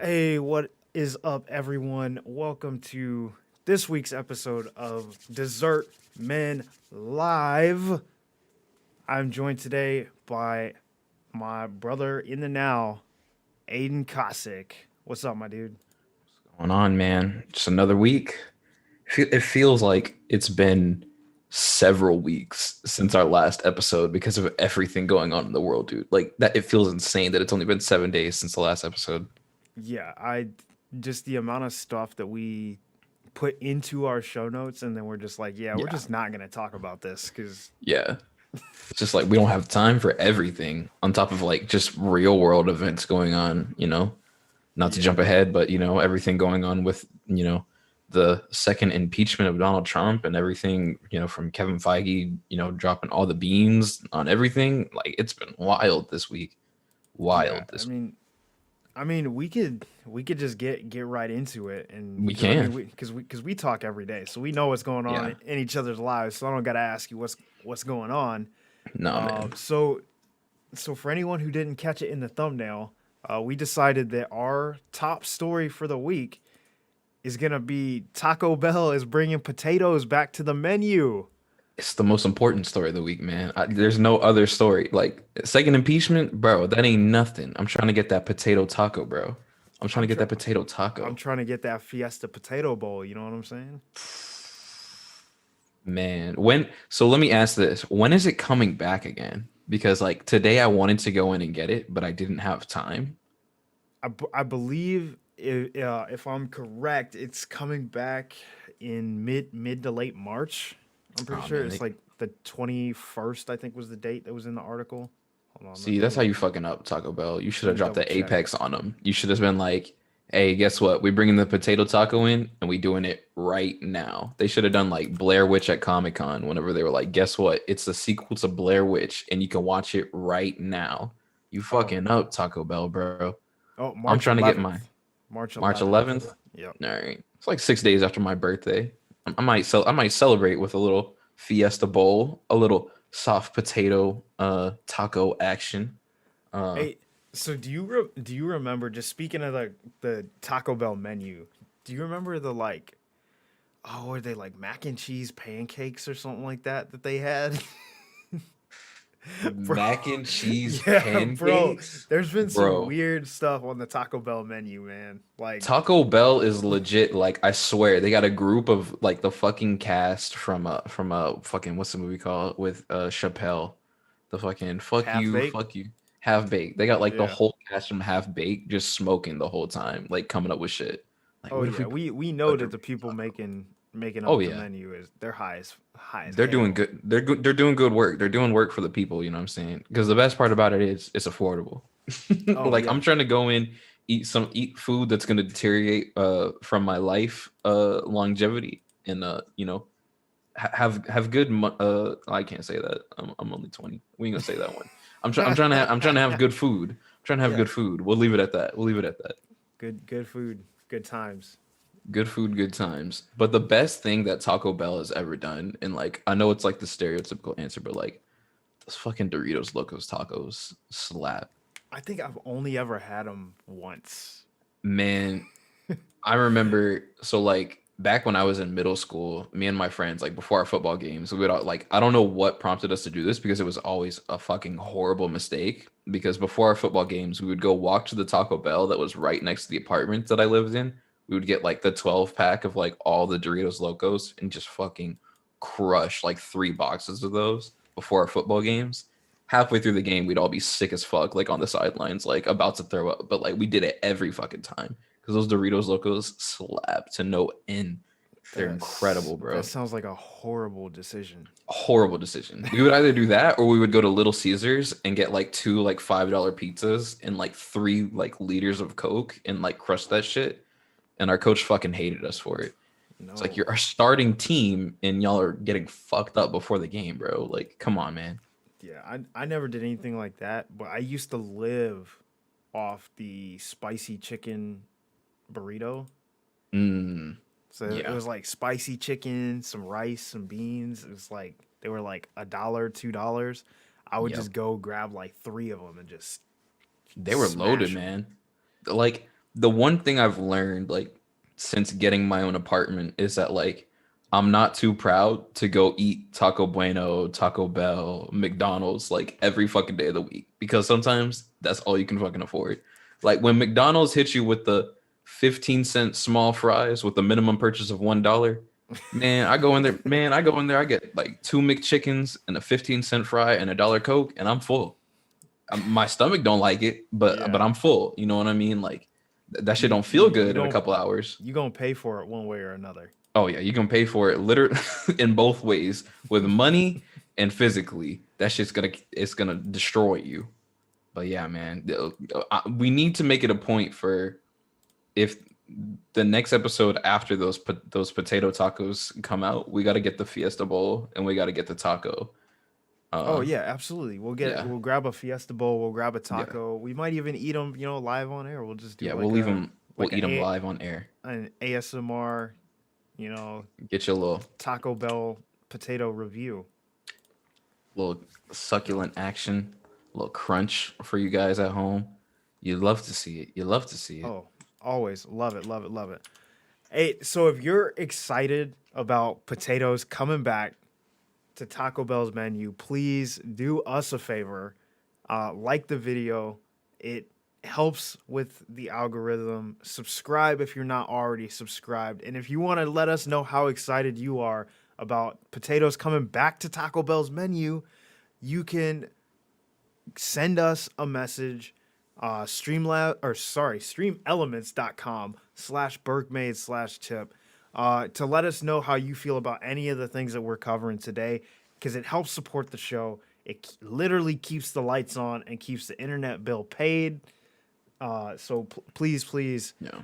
Hey, what is up, everyone? Welcome to this week's episode of Dessert Men Live. I'm joined today by my brother in the now, Aiden Kossick. What's up, my dude? Going on, man? Just another week. It feels like it's been several weeks since our last episode because of everything going on in the world, dude. Like that, it feels insane that it's only been 7 days since the last episode. Yeah, I just the amount of stuff that we put into our show notes, and then we're just like, yeah, we're Yeah, just not gonna talk about this because yeah. It's just like we don't have time for everything on top of like just real world events going on, Not to yeah, jump ahead, but everything going on with, the second impeachment of Donald Trump and everything, from Kevin Feige, dropping all the beans on everything. Like it's been wild this week. yeah. Wild I this week. mean, we could just get right into it, and We because I mean can. we talk every day, so we know what's going on Yeah. in each other's lives. So I don't gotta ask you what's going on. No, man. So for anyone who didn't catch it in the thumbnail, we decided that our top story for the week is gonna be Taco Bell is bringing potatoes back to the menu. It's the most important story of the week, man. There's no other story. Like second impeachment, bro, that ain't nothing. I'm trying to get that potato taco, bro. I'm trying I'm to get try- that potato I'm taco. trying to get that Fiesta potato bowl. You know what I'm saying? Man, so let me ask this. When is it coming back again? Because like today I wanted to go in and get it, but I didn't have time. I believe if I'm correct, it's coming back in mid to late March. I'm pretty Oh sure man, it's like the 21st. I think was the date that was in the article. Hold on, see, let that's me how you fucking up, Taco Bell. You should let have me dropped double the check. apex on them. You should have been like, "Hey, guess what? We bringing the potato taco in, and we doing it right now." They should have done like Blair Witch at Comic Con whenever they were like, "Guess what? It's the sequel to Blair Witch, and you can watch it right now." You Oh, fucking up, Taco Bell, bro. oh, I'm March trying to get my 11th. March March 11th. 11th. Yep. All right. It's like 6 days after my birthday. I might celebrate with a little Fiesta bowl, a little soft potato taco action. Uh Hey, so do you remember, just speaking of the Taco Bell menu? Do you remember the like, oh, were they like mac and cheese pancakes or something like that they had? Bro, Mac and cheese yeah, bro. pancakes? There's been some Bro, weird stuff on the Taco Bell menu, man. Like, Taco Bell is legit. Like, I swear, they got a group of like the fucking cast from fucking what's the movie called with Chappelle? The fucking half baked. fuck you, Half Baked. They got like the Yeah. whole cast from Half Baked just smoking the whole time, like coming up with shit. Like, Oh what if we yeah. put We know a that the Dorito people taco? making Oh up the yeah, menu is they're high as they're doing hell. good. They're good. They're doing good work. They're doing work for the people. You know what I'm saying? Because the best part about it is it's affordable. Oh Like yeah. I'm trying to go in, eat food that's gonna deteriorate from my life longevity and have good I can't say that. I'm only 20. We ain't gonna say that one. I'm trying to have good food. I'm trying to have Yeah. good food. We'll leave it at that. We'll leave it at that. Good food, good times. Good food, good times. But the best thing that Taco Bell has ever done, and like I know it's like the stereotypical answer, but like those fucking Doritos Locos tacos slap. I think I've only ever had them once. Man, I remember so like back when I was in middle school, me and my friends, like before our football games, we would like I don't know what prompted us to do this because it was always a fucking horrible mistake. Because before our football games, we would go walk to the Taco Bell that was right next to the apartment that I lived in. We would get like the 12 pack of like all the Doritos Locos and just fucking crush like 3 boxes of those before our football games. Halfway through the game, we'd all be sick as fuck, like on the sidelines, like about to throw up. But like we did it every fucking time because those Doritos Locos slap to no end. They're incredible, That bro. sounds like a horrible decision. Horrible decision. We would either do that or we would go to Little Caesars and get like two like $5 pizzas and like 3 liters of Coke and like crush that shit. And our coach fucking hated us for it. It's like No. you're our starting team and y'all are getting fucked up before the game, bro. Like, come on, man. Yeah, I never did anything like that, but I used to live off the spicy chicken burrito. Mm, So it yeah. was like spicy chicken, some rice, some beans. It was like they were like $1, $2. I would Yep. just go grab like three of them and just They were loaded, smash them. man. Like the one thing I've learned like since getting my own apartment is that like I'm not too proud to go eat Taco Bueno, Taco Bell, McDonald's like every fucking day of the week because sometimes that's all you can fucking afford. Like when McDonald's hits you with the 15-cent small fries with a minimum purchase of $1, man, I go in there, I get like two McChickens and a 15-cent fry and a dollar Coke and I'm full. My stomach don't like it, but Yeah, I'm full. You know what I mean? Like that shit you don't feel you you good in a gon' couple hours. you gonna pay for it one way or another. Oh yeah, you can pay for it literally in both ways with money and physically. That shit's gonna destroy you. But yeah, man, we need to make it a point for if the next episode after those potato tacos come out, we got to get the Fiesta Bowl and we got to get the taco. Oh Uh, yeah, absolutely. yeah, We'll grab a Fiesta bowl. We'll grab a yeah, taco. We might even eat them, live on air. We'll just do yeah. We'll like leave them. We'll like eat them live on air. an ASMR, you know, Get you a Taco Bell potato review. little succulent action, a little crunch for you guys at home. You love to see it. You love to see it. Oh, always love it, love it, love it. Hey, so if you're excited about potatoes coming back to Taco Bell's menu, please do us a favor. Like the video. It helps with the algorithm. Subscribe if you're not already subscribed. And if you want to let us know how excited you are about potatoes coming back to Taco Bell's menu, you can send us a message. Streamelements.com/burkmade/tip to let us know how you feel about any of the things that we're covering today, because it helps support the show. It literally keeps the lights on and keeps the internet bill paid. So please, please, Yeah.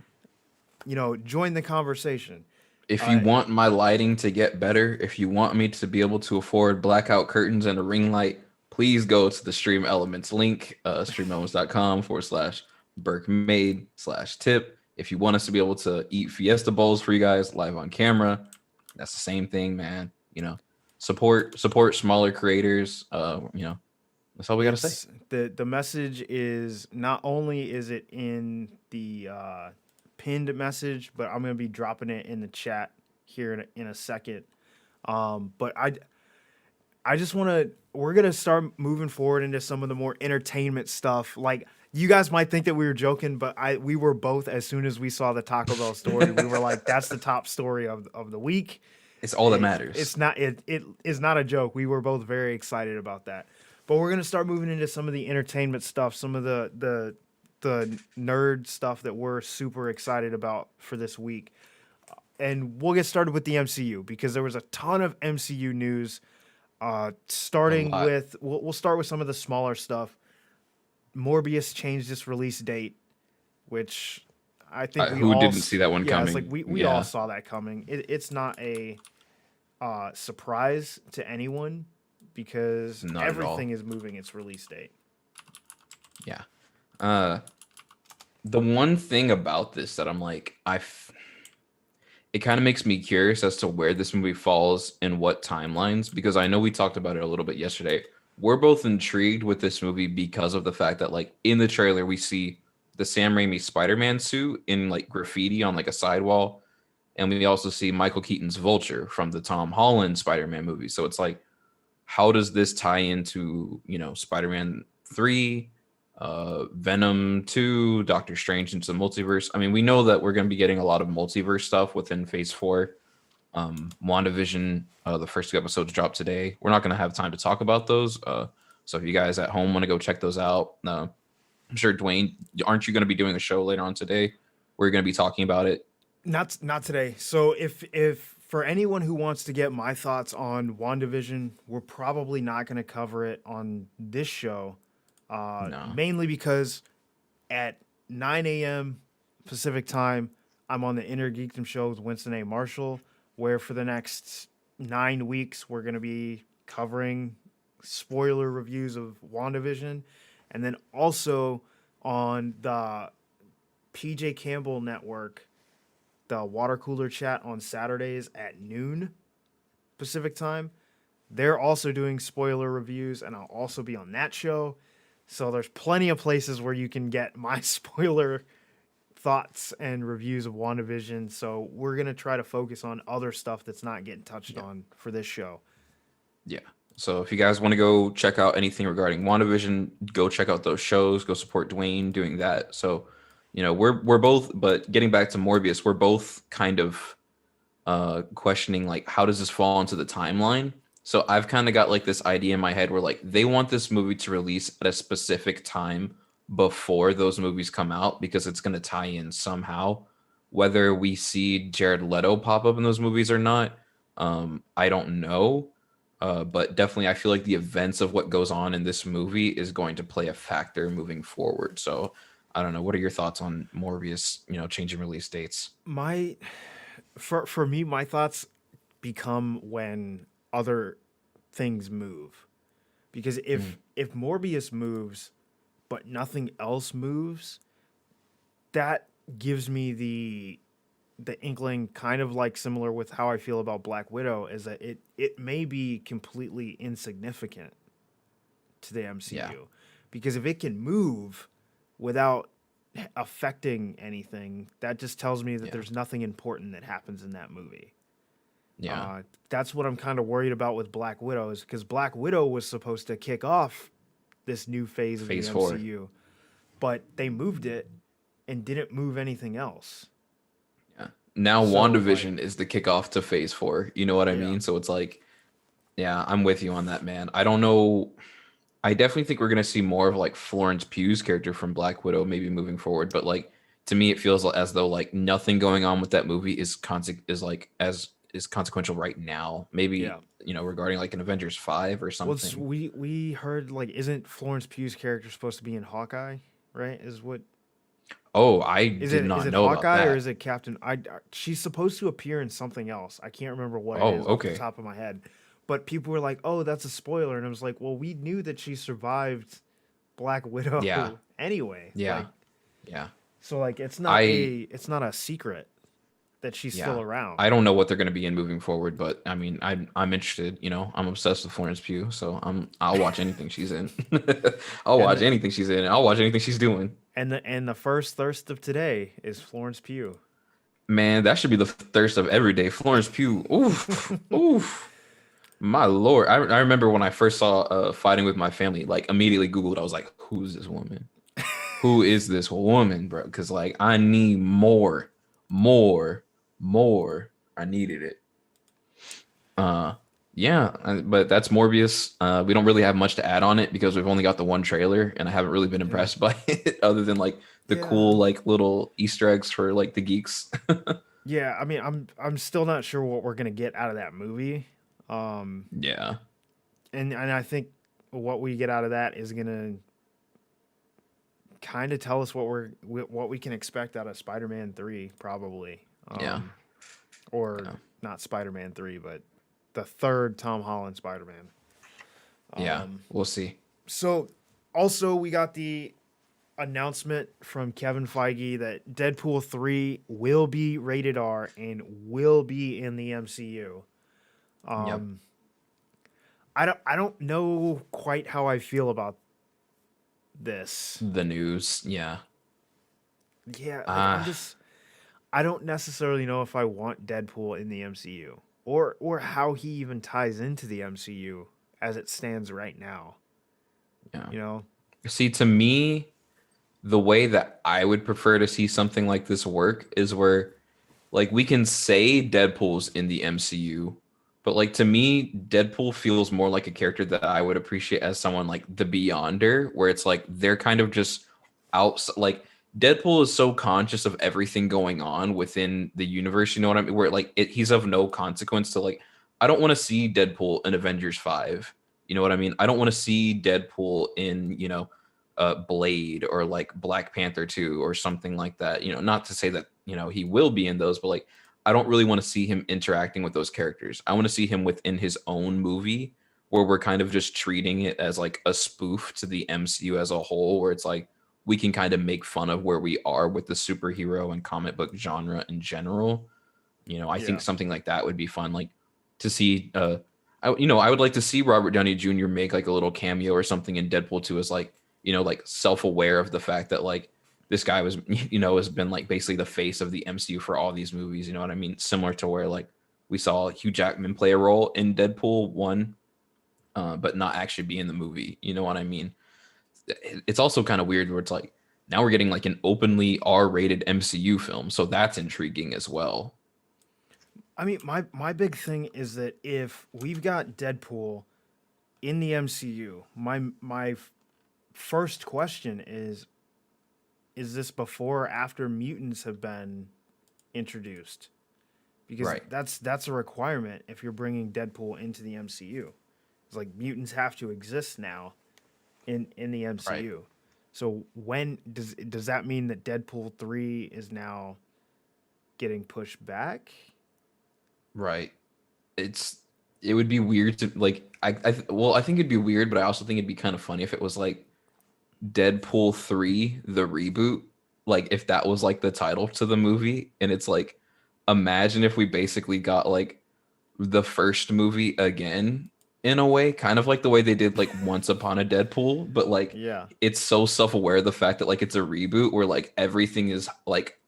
join the conversation. If you Uh, want my lighting to get better, if you want me to be able to afford blackout curtains and a ring light, please go to the Stream Elements link, streamelements.com/BurkeMade/tip. If you want us to be able to eat Fiesta Bowls for you guys live on camera, that's the same thing, man. Support smaller creators. That's all we gotta say. it's the message is not only is it in the pinned message, but I'm gonna be dropping it in the chat here in a second. But I just want to. We're gonna start moving forward into some of the more entertainment stuff. Like you guys might think that we were joking, but we were both. As soon as we saw the Taco Bell story, we were like, "That's the top story of the week." It's all that matters. It's not. It is not a joke. We were both very excited about that. But we're gonna start moving into some of the entertainment stuff, some of the nerd stuff that we're super excited about for this week. And we'll get started with the MCU because there was a ton of MCU news. A Starting lot. with, we'll start with some of the smaller stuff. Morbius changed its release date, which I think we Who all didn't see that one yeah, it's coming? like we all Yeah, saw that coming. It's not a surprise to anyone because not at all. everything is moving its release date. Yeah. Uh, the one thing about this that I'm like, it kind of makes me curious as to where this movie falls in what timelines, because I know we talked about it a little bit yesterday. We're both intrigued with this movie because of the fact that, like, in the trailer, we see the Sam Raimi Spider-Man suit in like graffiti on like a sidewall, and we also see Michael Keaton's Vulture from the Tom Holland Spider-Man movie. So it's like, how does this tie into Spider-Man 3, Venom 2, Doctor Strange into the multiverse? I mean, we know that we're going to be getting a lot of multiverse stuff within Phase 4. WandaVision, the first 2 episodes dropped today. We're not going to have time to talk about those. So if you guys at home want to go check those out, I'm sure, Dwayne, aren't you going to be doing a show later on today? We're going to be talking about it. Not today. So if for anyone who wants to get my thoughts on WandaVision, we're probably not going to cover it on this show. No. Mainly because at 9 a.m. Pacific time, I'm on the Inner Geekdom show with Winston A. Marshall, where for the next 9 weeks, we're going to be covering spoiler reviews of WandaVision. And then also on the PJ Campbell network, the water cooler chat on Saturdays at noon Pacific time. They're also doing spoiler reviews, and I'll also be on that show. So there's plenty of places where you can get my spoiler thoughts and reviews of WandaVision, so we're gonna try to focus on other stuff that's not getting touched Yeah. on for this show. Yeah. So if you guys want to go check out anything regarding WandaVision, go check out those shows. Go support Dwayne doing that. So, we're both. But getting back to Morbius, we're both kind of questioning like how does this fall into the timeline. So I've kind of got like this idea in my head where like they want this movie to release at a specific time before those movies come out because it's going to tie in somehow. Whether we see Jared Leto pop up in those movies or not, I don't know. But definitely, I feel like the events of what goes on in this movie is going to play a factor moving forward. So I don't know. What are your thoughts on Morbius, changing release dates? My for me, my thoughts become when other things move, because if Morbius moves, but nothing else moves, that gives me the inkling, kind of like similar with how I feel about Black Widow, is that it may be completely insignificant to the MCU. Yeah. Because if it can move without affecting anything, that just tells me that Yeah. there's nothing important that happens in that movie. Yeah. That's what I'm kind of worried about with Black Widow, is because Black Widow was supposed to kick off this new phase of Phase the 4. MCU, but they moved it and didn't move anything else. Yeah. Now So, WandaVision is the kickoff to Phase 4. You know what I Yeah. mean? So it's like, yeah, I'm with you on that, man. I don't know. I definitely think we're gonna see more of like Florence Pugh's character from Black Widow maybe moving forward, but like to me, it feels as though like nothing going on with that movie is consequential right now. Maybe Yeah. regarding like an Avengers 5 or Well, something. we heard, like, isn't Florence Pugh's character supposed to be in Hawkeye? Right? Is what Oh, I is did it? not Is it know about Hawkeye or that. is it Captain? She's supposed to appear in something else. I can't remember what it Oh, is off the okay. top of my head. But people were like, "Oh, that's a spoiler," and I was like, "Well, we knew that she survived Black Widow Yeah. anyway." Yeah. Like, Yeah. so like it's I not a secret that she's Yeah. still around. I don't know what they're going to be in moving forward, but I mean, I'm interested. I'm obsessed with Florence Pugh, so I'll watch anything she's in. I'll And watch the anything she's in. I'll watch anything she's doing. and the first thirst of today is Florence Pugh. Man, that should be the thirst of every day. Florence Pugh. Oof, oof. My lord, I remember when I first saw Fighting with My Family, like immediately Googled. I was like, who's this woman? Who is this woman, bro? Because like I need more, more, more. I needed it. Yeah, but that's Morbius. We don't really have much to add on it because we've only got the one trailer, and I haven't really been impressed by it, other than like the cool like little Easter eggs for like the geeks. Yeah, I mean, I'm still not sure what we're gonna get out of that movie. Yeah, And I think what we get out of that is gonna kind of tell us what we can expect out of Spider-Man 3, probably. Yeah. Or Yeah. not Spider-Man 3, but the third Tom Holland Spider-Man. Yeah, we'll see. So also we got the announcement from Kevin Feige that Deadpool 3 will be rated R and will be in the MCU. Yep. I don't know quite how I feel about this. The news. Yeah. Yeah, like, I don't necessarily know if I want Deadpool in the MCU or how he even ties into the MCU as it stands right now. Yeah. You know? See, to me, the way that I would prefer to see something like this work is where, like, we can say Deadpool's in the MCU, but like to me, Deadpool feels more like a character that I would appreciate as someone like the Beyonder, where it's like they're kind of just out. Like Deadpool is so conscious of everything going on within the universe. You know what I mean? Where like he's of no consequence to like. I don't want to see Deadpool in Avengers 5. You know what I mean? I don't want to see Deadpool in Blade or like Black Panther 2 or something like that. Not to say that he will be in those, but like I don't really want to see him interacting with those characters. I want to see him within his own movie where we're kind of just treating it as like a spoof to the MCU as a whole, where it's like we can kind of make fun of where we are with the superhero and comic book genre in general. I think something like that would be fun. Like to see I would like to see Robert Downey Jr. make like a little cameo or something in Deadpool 2 as like, like self-aware of the fact that like this guy was, you know, has been like basically the face of the MCU for all these movies. You know what I mean? Similar to where like we saw Hugh Jackman play a role in Deadpool 1, but not actually be in the movie. You know what I mean? It's also kind of weird where it's like now we're getting like an openly R-rated MCU film, so that's intriguing as well. I mean, my big thing is that if we've got Deadpool in the MCU, my first question is this before or after mutants have been introduced? Because Right. that's a requirement if you're bringing Deadpool into the MCU. It's like mutants have to exist now in the Right. MCU. So when does that mean that Deadpool 3 is now getting pushed back? Right. It would be weird to like well, I think it'd be weird, but I also think it'd be kind of funny if it was like Deadpool 3 the reboot, like if that was like the title to the movie, and it's like imagine if we basically got like the first movie again in a way, kind of like the way they did like Once Upon a Deadpool, but like Yeah. it's so self-aware of the fact that like it's a reboot where like everything is like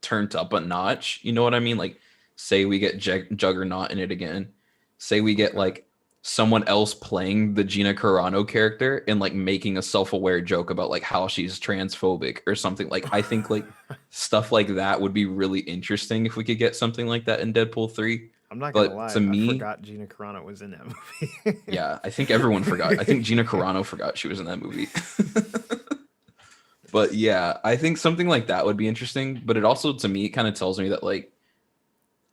turned up a notch. You know what I mean? Like say we get Juggernaut in it again. Say we get Okay. like someone else playing the Gina Carano character and like making a self-aware joke about like how she's transphobic or something. Like I think like stuff like that would be really interesting if we could get something like that in Deadpool 3. I'm not gonna But to lie, I me, forgot Gina Carano was in that movie. yeah, I think everyone forgot. I think Gina Carano forgot she was in that movie. But yeah, I think something like that would be interesting. But it also, to me, it kind of tells me that like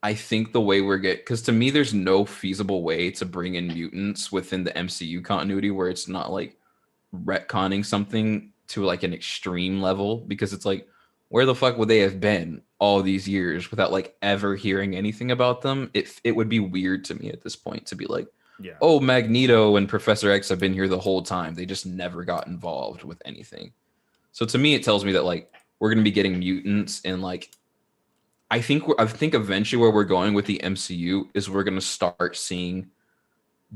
I think the way we're because to me, there's no feasible way to bring in mutants within the MCU continuity where it's not like retconning something to like an extreme level, because it's like, where the fuck would they have been all these years without like ever hearing anything about them? It would be weird to me at this point to be like, Yeah. oh, Magneto and Professor X have been here the whole time. They just never got involved with anything. So to me, it tells me that like we're gonna be getting mutants, and like I think eventually where we're going with the MCU is we're gonna start seeing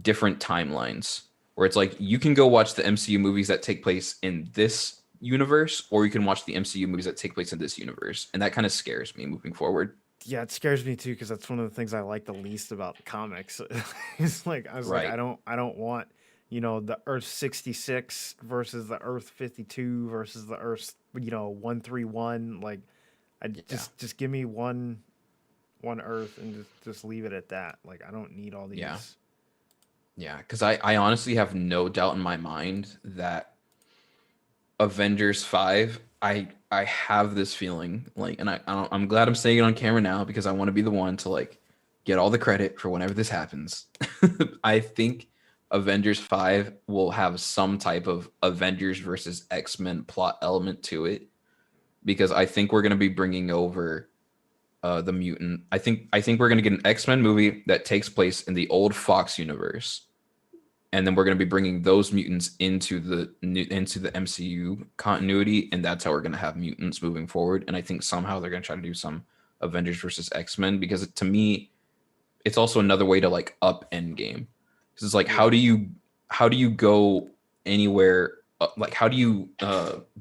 different timelines where it's like you can go watch the MCU movies that take place in this universe, or you can watch the MCU movies that take place in this universe, and that kind of scares me moving forward. Yeah, it scares me too because that's one of the things I like the least about comics. It's like I was like Right. I don't want, the Earth 66 versus the Earth 52 versus the Earth, 131. Like I Yeah. just give me one Earth and just leave it at that. Like I don't need all Yeah. these. Yeah. Because I honestly have no doubt in my mind that Avengers 5, I have this feeling like, and I'm glad I'm saying it on camera now because I want to be the one to like get all the credit for whenever this happens. I think Avengers 5 will have some type of Avengers versus X-Men plot element to it, because I think we're going to be bringing over the mutant. I think we're going to get an X-Men movie that takes place in the old Fox universe, and then we're going to be bringing those mutants into the MCU continuity, and that's how we're going to have mutants moving forward. And I think somehow they're going to try to do some Avengers versus X-Men, because to me, it's also another way to like up Endgame, because it's like Yeah. how do you go anywhere, like how do you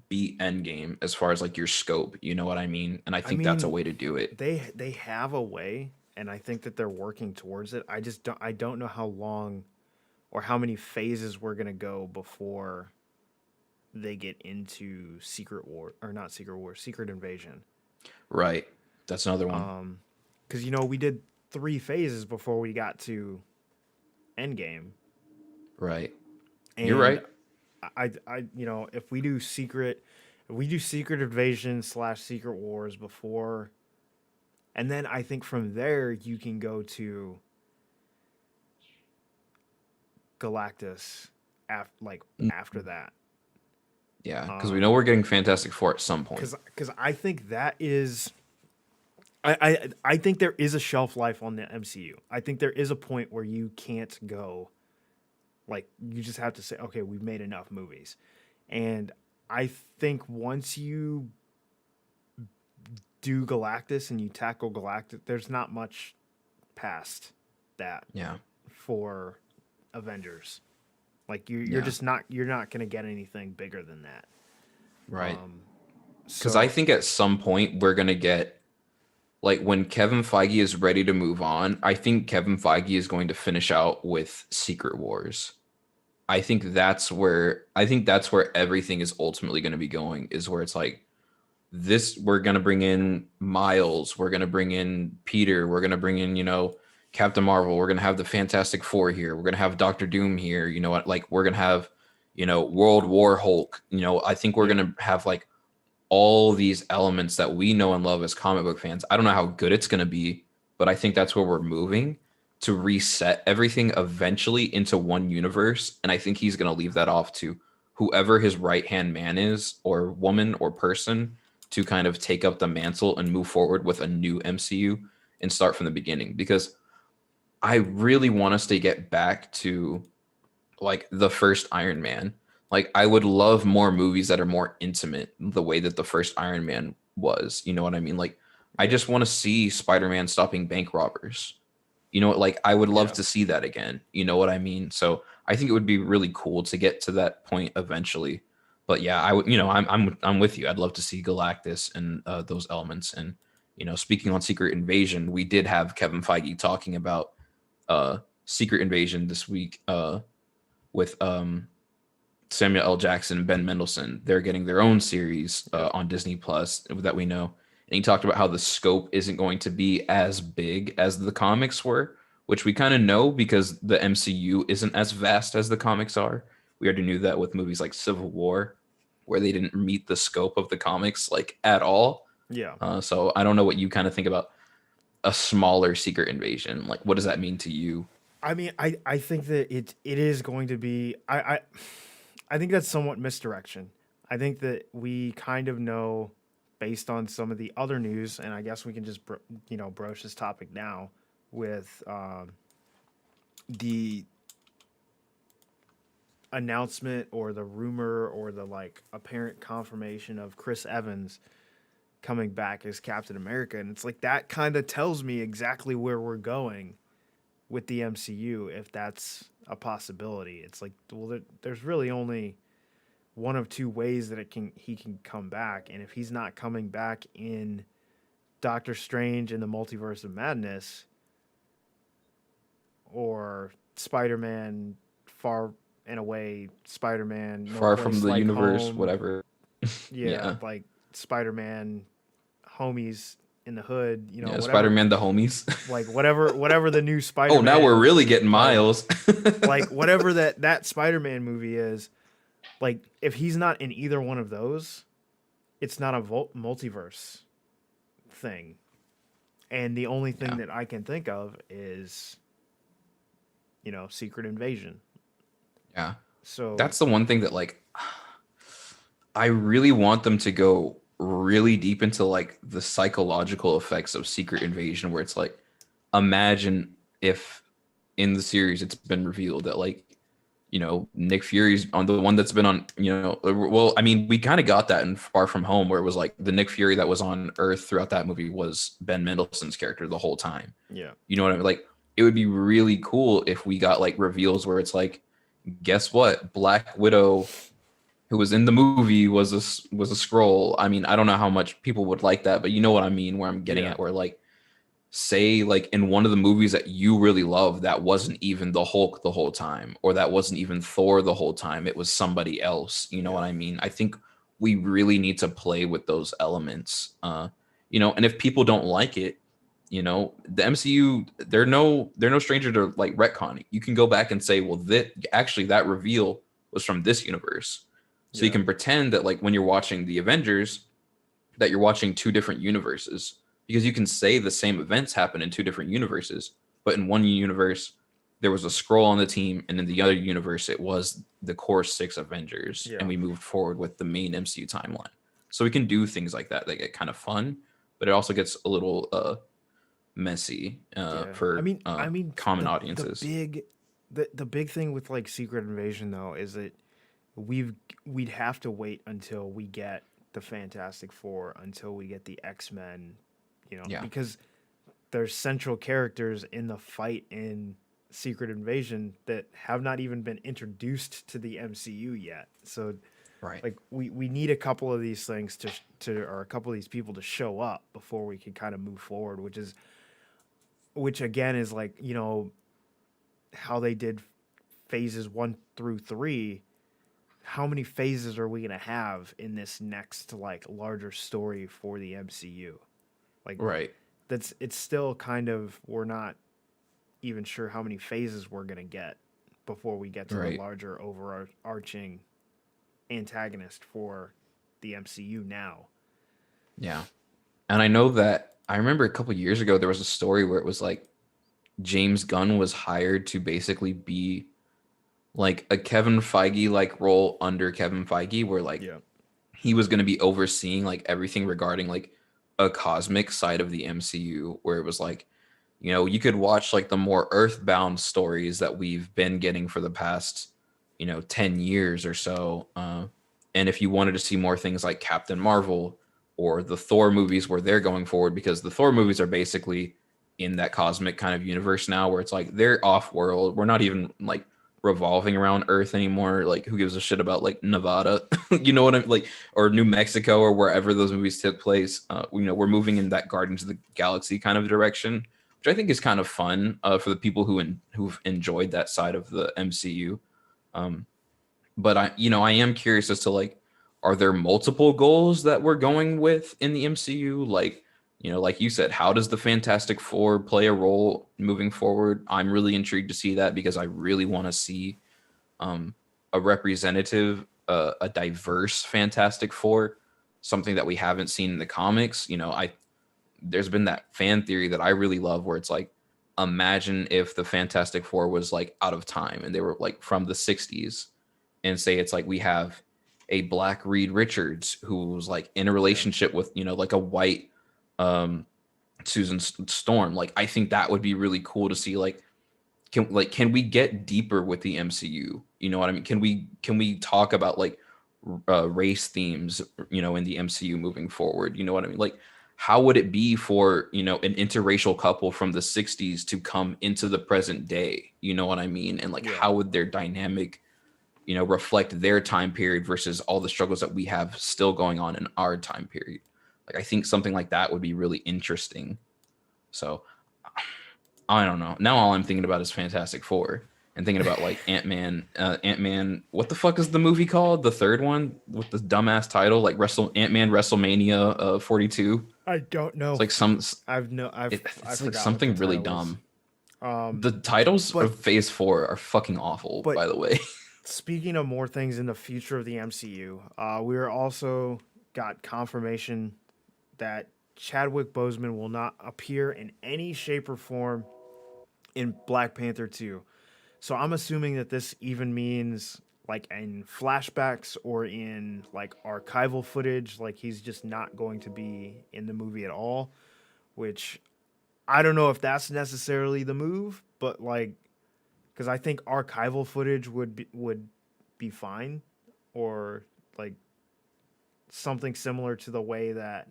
beat Endgame as far as like your scope, you know what I mean? And I I think that's a mean, way to do it. they have a way, and I think that they're working towards it. I don't know how long or how many phases we're gonna go before they get into Secret War, or not Secret War, Secret Invasion. Right, that's another one. Because we did 3 phases before we got to Endgame, Right, you're and right. if we do Secret Invasion / Secret Wars before, and then I think from there you can go to Galactus after that. Yeah, because we know Um, we're getting Fantastic Four at some point. because I think that is I think there is a shelf life on the MCU. I think there is a point where you can't go, like you just have to say, okay, we've made enough movies. And I think once you do Galactus and you tackle Galactus, there's not much past that Yeah, for Avengers. Like you're yeah, just not you're not gonna get anything bigger than that. Right. Because I So think at some point we're gonna get like when Kevin Feige is ready to move on. I think Kevin Feige is going to finish out with Secret Wars. I think that's where everything is ultimately going to be going. Is where it's like this. We're gonna bring in Miles. We're gonna bring in Peter. We're gonna bring in Captain Marvel. We're gonna have the Fantastic Four here. We're gonna have Doctor Doom here. You know what? Like we're gonna have World War Hulk. I think we're yeah, gonna have like all these elements that we know and love as comic book fans. I don't know how good it's going to be, but I think that's where we're moving to reset everything eventually into one universe. And I think he's going to leave that off to whoever his right hand man is, or woman, or person, to kind of take up the mantle and move forward with a new MCU and start from the beginning. Because I really want us to get back to like the first Iron Man. Like I would love more movies that are more intimate the way that the first Iron Man was. You know what I mean? Like I yeah, just want to see Spider-Man stopping bank robbers. Like I would love yeah. to see that again. You know what I mean? So I think it would be really cool to get to that point eventually. But yeah, I would, I'm with you. I'd love to see Galactus and those elements. And speaking on Secret Invasion, we did have Kevin Feige talking about Secret Invasion this week. With Samuel L. Jackson and Ben Mendelsohn. They're getting their own series Yep. on Disney Plus that we know. And he talked about how the scope isn't going to be as big as the comics were, which we kind of know because the MCU isn't as vast as the comics are. We already knew that with movies like Civil War, where they didn't meet the scope of the comics like at all. Yeah. So I don't know what you kind of think about a smaller Secret Invasion. Like, what does that mean to you? I mean, I think that it is going to be I think that's somewhat misdirection. I think that we kind of know based on some of the other news, and I guess we can just broach this topic now with the announcement or the rumor or the like apparent confirmation of Chris Evans coming back as Captain America, and it's like that kind of tells me exactly where we're going with the MCU if that's a possibility. It's like, well, there's really only one of two ways that he can come back, and if he's not coming back in Doctor Strange in the Multiverse of Madness or Spider-Man Far and Away, Spider-Man No Far from Place the Like universe, Home, whatever. yeah, Yeah. like Spider-Man Homies in the Hood, Yeah, whatever, Spider-Man the homies. like whatever the new Oh, now we're Spider-Man, really getting like Miles. whatever that Spider-Man movie is, like if he's not in either one of those, it's not a multiverse thing. And the only thing Yeah. that I can think of is, Secret Invasion. Yeah. So That's the one thing that like I really want them to go really deep into like the psychological effects of Secret Invasion, where it's like imagine if in the series it's been revealed that like Nick Fury's on the one that's been on, well, I mean, we kind of got that in Far From Home, where it was like the Nick Fury that was on Earth throughout that movie was Ben Mendelsohn's character the whole time. yeah, You know what I mean? Like, it would be really cool if we got like reveals where it's like, guess what? Black Widow, who was in the movie, was a scroll. I mean, I don't know how much people would like that, but you know what I mean, where I'm getting yeah, at, where like say like in one of the movies that you really love that wasn't even the Hulk the whole time, or that wasn't even Thor the whole time, it was somebody else. You know yeah, what I mean? I think we really need to play with those elements. And if people don't like it, the MCU, they're no stranger to like retconning. You can go back and say, well, that reveal was from this universe. So you yeah, can pretend that like when you're watching the Avengers that you're watching two different universes, because you can say the same events happen in two different universes, but in one universe there was a scroll on the team, and in the other universe it was the core six Avengers, and yeah, we moved forward with the main MCU timeline. So we can do things like that get kind of fun, but it also gets a little messy yeah. I for mean, I mean, common the audiences. big, the big thing with like Secret Invasion though is that we've we'd have to wait until we get the Fantastic Four, until we get the X-Men, Yeah. because there's central characters in the fight in Secret Invasion that have not even been introduced to the MCU yet. So Right. Like we need a couple of these things or a couple of these people to show up before we can kind of move forward, which again is like, how they did phases 1 through 3. How many phases are we gonna have in this next like larger story for the MCU? Like Right. it's still kind of, we're not even sure how many phases we're gonna get before we get to the Right. larger overarching antagonist for the MCU now. Yeah. And I know that I remember a couple years ago there was a story where it was like James Gunn was hired to basically be like a Kevin Feige like role under Kevin Feige, where like Yeah. he was going to be overseeing like everything regarding like a cosmic side of the MCU, where it was like, you could watch like the more earthbound stories that we've been getting for the past 10 years or so, and if you wanted to see more things like Captain Marvel or the Thor movies where they're going forward, because the Thor movies are basically in that cosmic kind of universe now, where it's like they're off world, we're not even like revolving around Earth anymore. Like, who gives a shit about like Nevada? You know what I'm like, or New Mexico, or wherever those movies took place. We're moving in that Guardians of the Galaxy kind of direction, which I think is kind of fun for the people who've enjoyed that side of the MCU. But I am curious as to like, are there multiple goals that we're going with in the MCU? Like, like you said, how does the Fantastic Four play a role moving forward? I'm really intrigued to see that, because I really want to see a representative, a diverse Fantastic Four, something that we haven't seen in the comics. There's been that fan theory that I really love, where it's like, imagine if the Fantastic Four was like out of time and they were like from the 60s, and say it's like we have a black Reed Richards who was like in a relationship with, like a white um Susan Storm. Like, I think that would be really cool to see. Like, can we get deeper with the MCU? You know what I mean? Can we talk about like race themes, in the MCU moving forward? You know what I mean? Like, how would it be for, an interracial couple from the 60s to come into the present day? You know what I mean? And like, Yeah. how would their dynamic, reflect their time period versus all the struggles that we have still going on in our time period? Like, I think something like that would be really interesting. So I don't know. Now all I'm thinking about is Fantastic Four, and thinking about like Ant-Man. What the fuck is the movie called? The third one with the dumbass title, like Ant-Man WrestleMania 42. I don't It's know. like some. I It's like forgot what the something really title is. dumb. The titles But of Phase 4 are fucking awful, but by the way. speaking of more things in the future of the MCU, we are also got confirmation that Chadwick Boseman will not appear in any shape or form in Black Panther 2. So I'm assuming that this even means like in flashbacks or in like archival footage, like he's just not going to be in the movie at all, which I don't know if that's necessarily the move, but like, because I think archival footage would be fine, or like something similar to the way that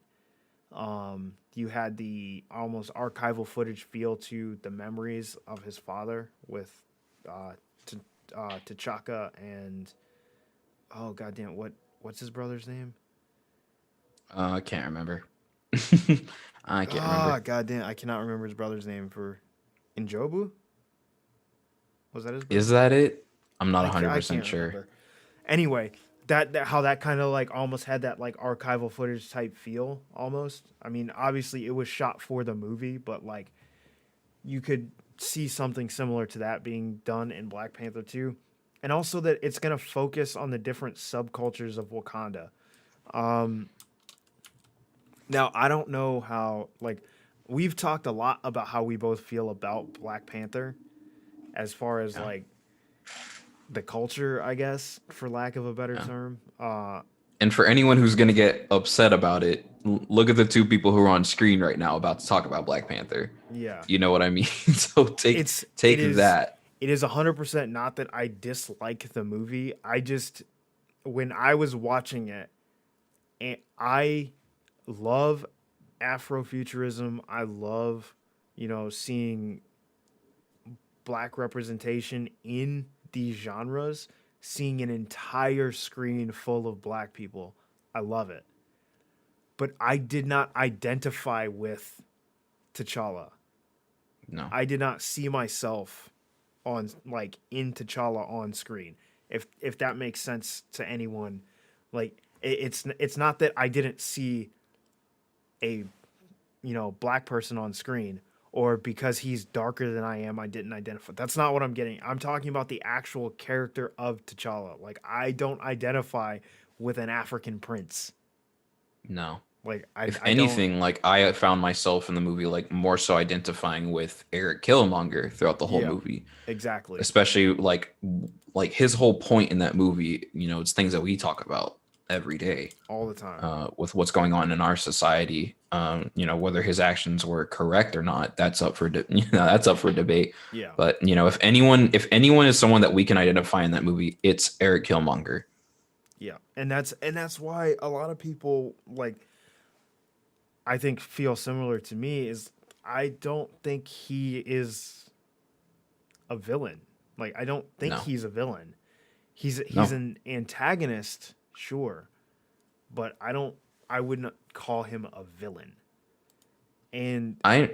you had the almost archival footage feel to the memories of his father with uh, T'Chaka and, oh goddamn, what's his brother's name? I can't remember. I can't Ah, remember. goddamn, I cannot remember his brother's name. For Njobu, was that his Is brother? that it? I'm not I 100% can't sure. remember. Anyway, that how that kind of like almost had that like archival footage type feel almost. I mean, obviously it was shot for the movie, but like you could see something similar to that being done in Black Panther 2. And also that it's going to focus on the different subcultures of Wakanda. Now, I don't know how, like, we've talked a lot about how we both feel about Black Panther as far as, Yeah. like, the culture, I guess, for lack of a better Yeah. term. And for anyone who's going to get upset about it, look at the two people who are on screen right now about to talk about Black Panther. Yeah. You know what I mean? So take It's, it take is, that. it is 100% not that I dislike the movie. I just, when I was watching it, and I love Afrofuturism. I love, seeing black representation in these genres. seeing an entire screen full of black people. I love it. But I did not identify with T'Challa. No. I did not see myself on like in T'Challa on screen. If that makes sense to anyone, like it's not that I didn't see a black person on screen, or because he's darker than I am I didn't identify. That's not what I'm getting. I'm talking about the actual character of T'Challa. Like I don't identify with an African prince. No. Like If I don't. anything, like I found myself in the movie like more so identifying with Eric Killmonger throughout the whole Yeah, movie, exactly. especially like his whole point in that movie. It's things that we talk about every day All the time. with what's going on in our society. Whether his actions were correct or not, that's up for that's up for debate. Yeah. But if anyone is someone that we can identify in that movie, it's Eric Killmonger. Yeah. And that's why a lot of people, like, I think feel similar to me. Is I don't think he is a villain. Like I don't think No, he's a villain. He's no. an antagonist, sure, but I wouldn't call him a villain. And I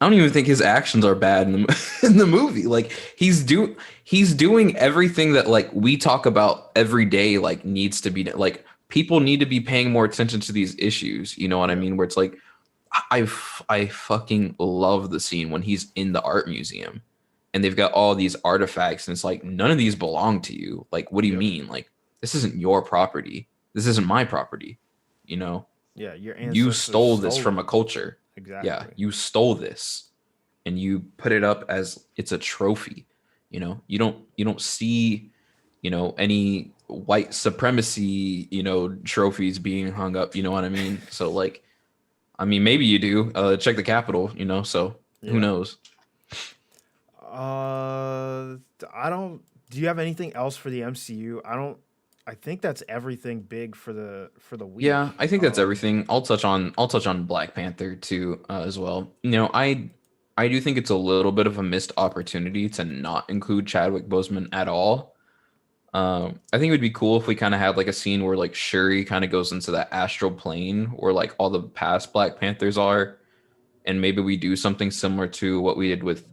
don't even think his actions are bad in in the movie. Like he's doing everything that like we talk about every day. Like needs to be like people need to be paying more attention to these issues. You know what I yeah, mean? Where it's like I fucking love the scene when he's in the art museum and they've got all these artifacts and it's like none of these belong to you. Like what do you yep, mean? Like this isn't your property. This isn't my property. You know? yeah, your You ancestors stole this stole from it. a culture. Yeah, Exactly. you stole this and you put it up as it's a trophy. You don't see, any white supremacy, trophies being hung up, you know what I mean? So like, I mean, maybe you do. Check the Capitol, so who Yeah. knows? I don't. Do you have anything else for the MCU? I don't. I think that's everything big for the Yeah, week. I think that's everything. I'll touch on Black Panther too, as well. I do think it's a little bit of a missed opportunity to not include Chadwick Boseman at all. I think it would be cool if we kind of had like a scene where like Shuri kind of goes into that astral plane where like all the past Black Panthers are, and maybe we do something similar to what we did with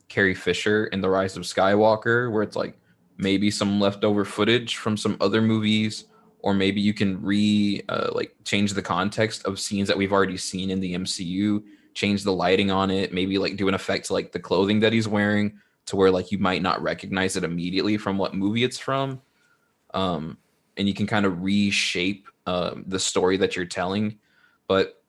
Carrie Fisher in The Rise of Skywalker, where it's like maybe some leftover footage from some other movies, or maybe you can like change the context of scenes that we've already seen in the MCU, change the lighting on it, maybe like do an effect to like the clothing that he's wearing to where like you might not recognize it immediately from what movie it's from. Um, and you can kind of reshape the story that you're telling. But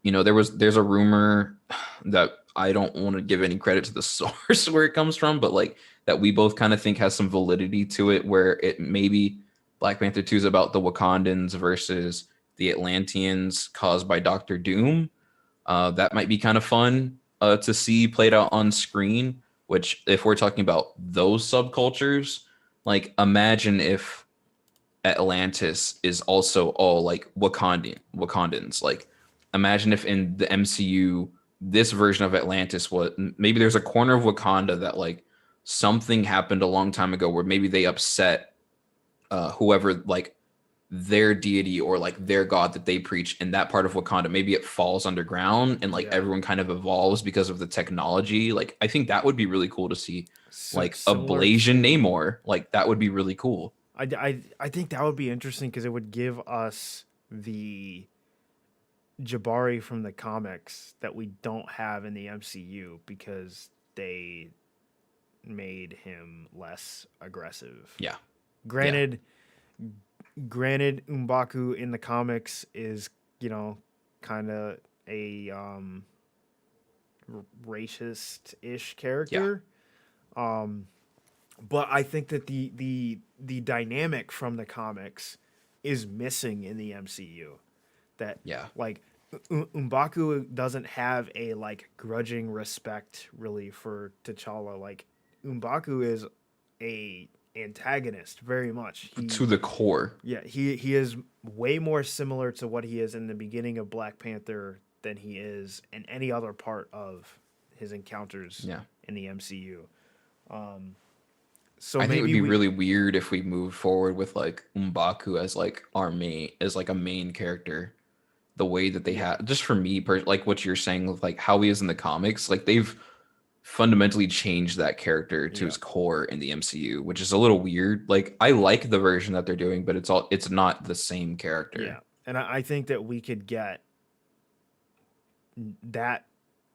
there's a rumor that I don't want to give any credit to the source where it comes from, but like that we both kind of think has some validity to it, where it maybe Black Panther 2 is about the Wakandans versus the Atlanteans caused by Doctor Doom. That might be kind of fun to see played out on screen. Which, if we're talking about those subcultures, like imagine if Atlantis is also all like Wakandans. Like imagine if in the MCU this version of Atlantis was maybe there's a corner of Wakanda that like something happened a long time ago where maybe they upset whoever like their deity or like their god that they preach in that part of Wakanda. Maybe it falls underground and like Yeah. everyone kind of evolves because of the technology. Like I think that would be really cool to see like a Similar Blasian to. Namor. Like that would be really cool. I think that would be interesting because it would give us the Jabari from the comics that we don't have in the MCU because they made him less aggressive. Yeah. Yeah. Granted, granted, M'Baku in the comics is kind of a racist ish Yeah. character. Um, but I think that the dynamic from the comics is missing in the MCU. That Yeah. like M'Baku doesn't have a like grudging respect really for T'Challa. Like M'Baku is a antagonist very much. To the core. He is way more similar to what he is in the beginning of Black Panther than he is in any other part of his encounters Yeah. in the MCU. Um, So I think it would maybe be we really weird if we moved forward with like M'Baku as like our main as like a main character. The way that they yeah. have, just for me, like what you're saying with like how he is in the comics, like they've fundamentally changed that character to Yeah. his core in the MCU, which is a little weird. Like I like the version that they're doing, but it's not the same Yeah. character. And I think that we could get that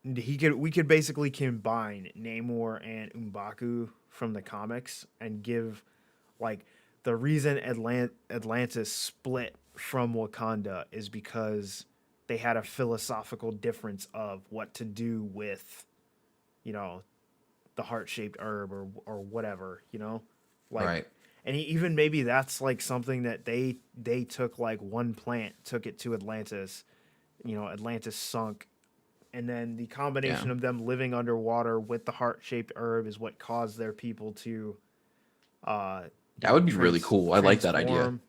we could basically combine Namor and M'Baku from the comics and give like the reason Atlantis split from Wakanda is because they had a philosophical difference of what to do with, you know, the heart-shaped herb or whatever, you know? Like Right. and even maybe that's like something that they took like one plant, took it to Atlantis, you know, Atlantis sunk, and then the Yeah. combination of them living underwater with the heart-shaped herb is what caused their people to That would be really cool. I like that idea. transform,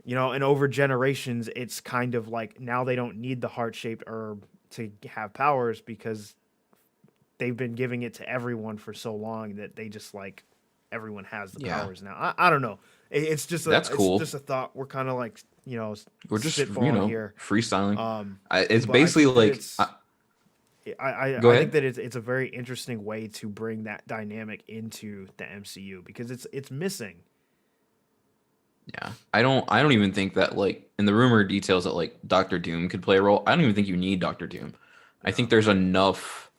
you know, and over generations it's kind of like now they don't need the heart-shaped herb to have powers because they've been giving it to everyone for so long that they just like everyone has the Yeah. powers now. I don't know. That's It's cool. just a thought. We're kind of like, you know, We're just, spitballing here. freestyling. Um, It's but I basically think that like, it's go I think ahead. that it's a very interesting way to bring that dynamic into the MCU because it's missing. Yeah. I don't even think that like in the rumor details that like Doctor Doom could play a role. I don't even think you need Doctor Doom. I No. think there's enough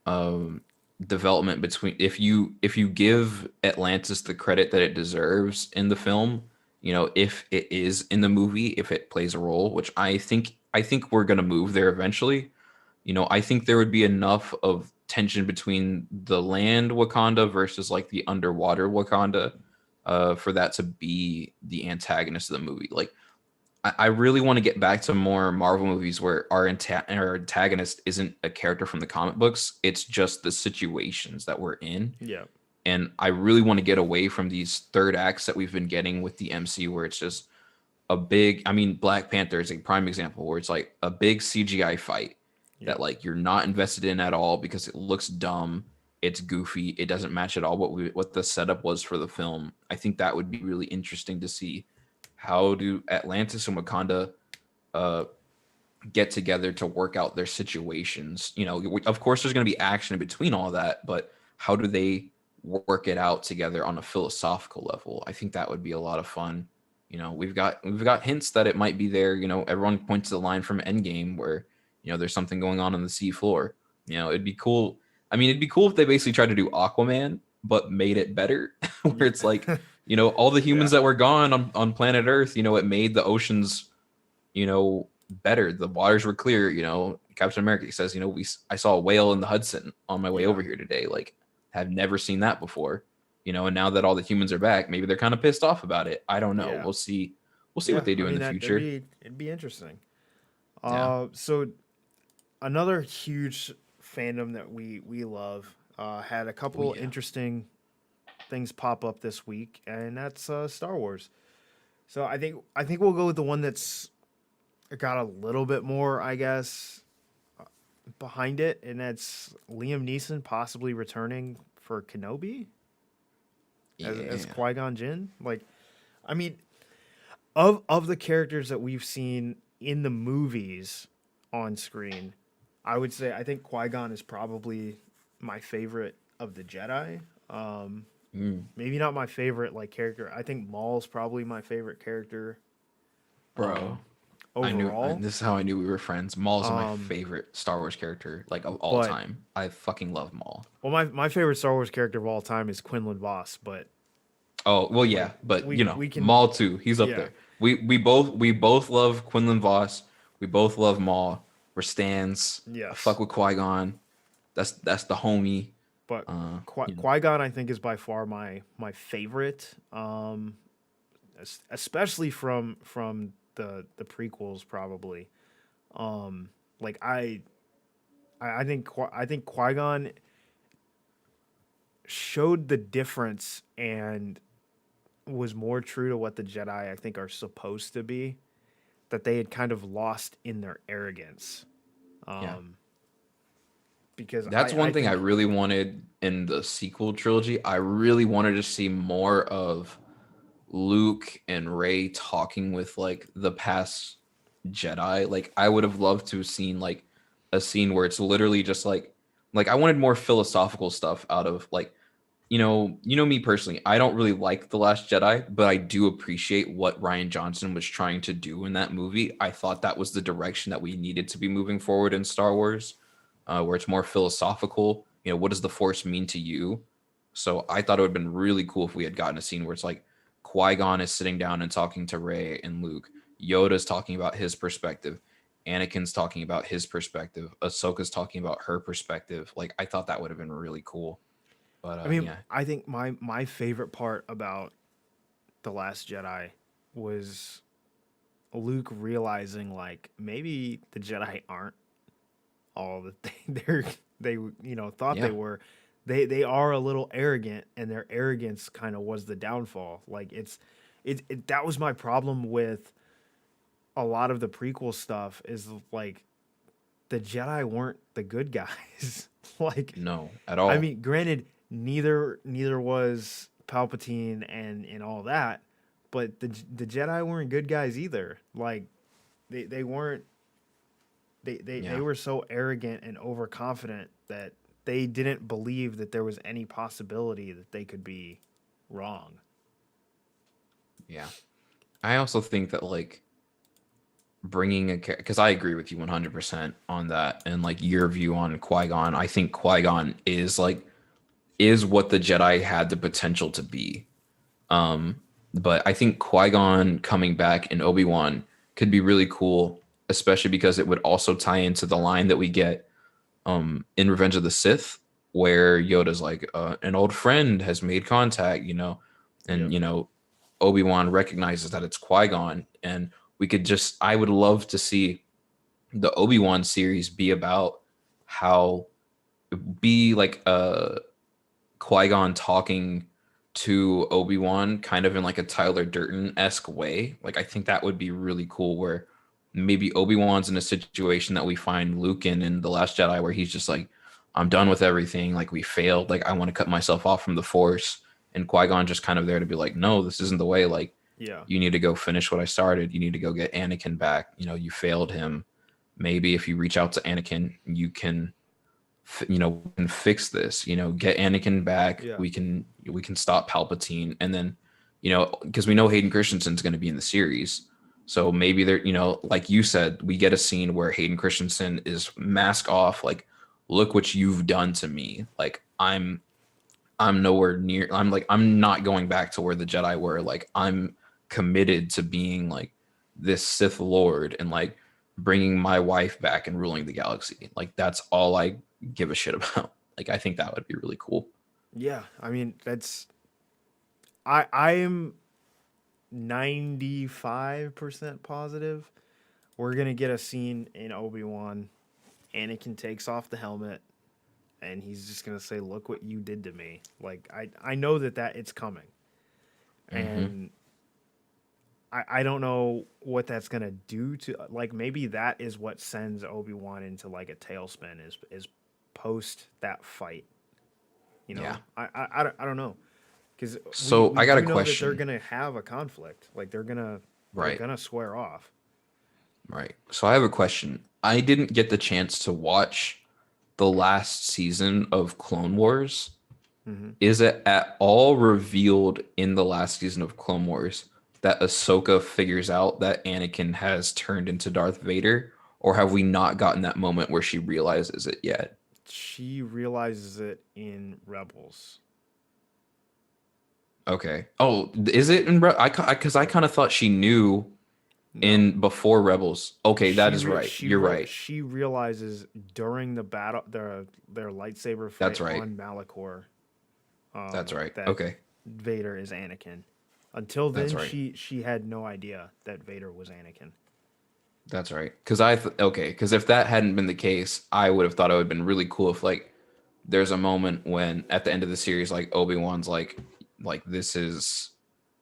um development between if you give Atlantis the credit that it deserves in the film, if it is in the movie, if it plays a role, which I think we're gonna move there eventually. I think there would be enough of tension between the land Wakanda versus like the underwater Wakanda, for that to be the antagonist of the movie. Like, I really want to get back to more Marvel movies where our antagonist isn't a character from the comic books. It's just the situations that we're in. Yeah. And I really want to get away from these third acts that we've been getting with the MCU where it's just I mean, Black Panther is a prime example where it's like a big CGI fight that Yep. like you're not invested in at all because it looks dumb. It's goofy. It doesn't match at all what the setup was for the film. I think that would be really interesting to see. How do Atlantis and Wakanda uh, get together to work out their situations? Of course, there's going to be action in between all that, but how do they work it out together on a philosophical level? I think that would be a lot of fun. We've got hints that it might be there. Everyone points to the line from Endgame where there's something going on the sea floor. It'd be cool. I mean, it'd be cool if they basically tried to do Aquaman but made it better, where it's like Yeah. all the humans Yeah. that were gone on planet Earth, it made the oceans, better. The waters were clear. Captain America says, I saw a whale in the Hudson on my way Yeah. over here today. Like, have never seen that before. And now that all the humans are back, maybe they're kind of pissed off about it. I don't know. Yeah. We'll see. We'll see what Yeah. they I do in mean the future. it'd be interesting. Yeah. So another huge fandom that we love had a Oh couple yeah. interesting things pop up this week, and that's Star Wars. So I think we'll go with the one that's got a little bit more, I guess, behind it, and that's Liam Neeson possibly returning for Kenobi as Yeah. Qui Gon Jinn. Like, I mean, of the characters that we've seen in the movies on screen, I would say I think Qui Gon is probably my favorite of the Jedi. Maybe not my favorite like character. I think Maul's probably my favorite character Bro. overall. This is how I knew we were friends. Maul's my Um, favorite Star Wars character, like of all but time. I fucking love Maul. well, my favorite Star Wars character of all time is Quinlan Voss. But Oh well, like yeah, but we can, Maul too. He's up yeah, there. We both love Quinlan Voss. We both love Maul. We're stans. I yes. fuck with Qui Gon. That's the homie. But You know, Qui Gon, I think, is by far my favorite. Especially from the prequels, probably. Like I think Qui Gon showed the difference and was more true to what the Jedi I think are supposed to be. That they had kind of lost in their arrogance. yeah. Um, because That's I one thing I think really wanted in the sequel trilogy. I really wanted to see more of Luke and Rey talking with like the past Jedi. Like I would have loved to have seen like a scene where it's literally just like I wanted more philosophical stuff out of like you know me personally. I don't really like The Last Jedi, but I do appreciate what Ryan Johnson was trying to do in that movie. I thought that was the direction that we needed to be moving forward in Star Wars, where it's more philosophical. What does the Force mean to you? So I thought it would have been really cool if we had gotten a scene where it's like Qui-Gon is sitting down and talking to Rey and Luke. Yoda's talking about his perspective. Anakin's talking about his perspective. Ahsoka's talking about her perspective. Like I thought that would have been really cool. But I mean, yeah. I think my favorite part about The Last Jedi was Luke realizing like maybe the Jedi aren't all that they thought they Yeah. were. They are a little arrogant, and their arrogance kind of was the downfall. Like it that was my problem with a lot of the prequel stuff is like the Jedi weren't the good guys. Like No, at I all. mean, granted, neither was Palpatine and all that, but the Jedi weren't good guys either. Like they weren't they Yeah. were so arrogant and overconfident that they didn't believe that there was any possibility that they could be wrong. Yeah. I also think that like bringing a because I agree with you 100% on that and like your view on Qui-Gon. I think Qui-Gon is what the Jedi had the potential to be. Um, but I think Qui-Gon coming back in Obi-Wan could be really cool, especially because it would also tie into the line that we get in Revenge of the Sith, where Yoda's like, an old friend has made contact, and Yep. Obi-Wan recognizes that it's Qui-Gon, and I would love to see the Obi-Wan series be about how be like Qui-Gon talking to Obi-Wan kind of in like a Tyler Durden-esque way. Like I think that would be really cool where maybe Obi-Wan's in a situation that we find Luke in The Last Jedi where he's just like, I'm done with everything. Like we failed. Like I want to cut myself off from the Force. And Qui-Gon just kind of there to be like, no, this isn't the way. Like Yeah. you need to go finish what I started. You need to go get Anakin back. You failed him. Maybe if you reach out to Anakin, you can can fix this, get Anakin back. Yeah. We can stop Palpatine. And then, because we know Hayden Christensen's going to be in the series. So maybe there, like you said, we get a scene where Hayden Christensen is mask off, like, look what you've done to me. Like I'm nowhere near, I'm not going back to where the Jedi were. Like I'm committed to being like this Sith Lord and like bringing my wife back and ruling the galaxy. Like that's all I give a shit about. Like I think that would be really cool. Yeah. I mean, that's I am 95% positive we're going to get a scene in Obi-Wan. Anakin takes off the helmet and he's just going to say, "Look what you did to me." Like I know that it's coming. Mm-hmm. And I don't know what that's gonna do to like maybe that is what sends Obi-Wan into like a tailspin is post that fight. Yeah. I don't know because So we I got a do know that they're question. gonna have a conflict. Like they're Right. gonna square off. Right. So I have a question. I didn't get the chance to watch the last season of Clone Wars. Hmm. Is it at all revealed in the last season of Clone Wars that Ahsoka figures out that Anakin has turned into Darth Vader? Or have we not gotten that moment where she realizes it yet? She realizes it in Rebels. Okay. Oh, is it in because I kind of thought she knew No, in before Rebels. Okay, that is right. You're right. she realizes during the battle their lightsaber That's fight right. on Malachor That's right. that Okay. Vader is Anakin. Until That's then, right. she had no idea that Vader was Anakin. That's right. Because if that hadn't been the case, I would have thought it would have been really cool if like there's a moment when at the end of the series, like Obi-Wan's like this is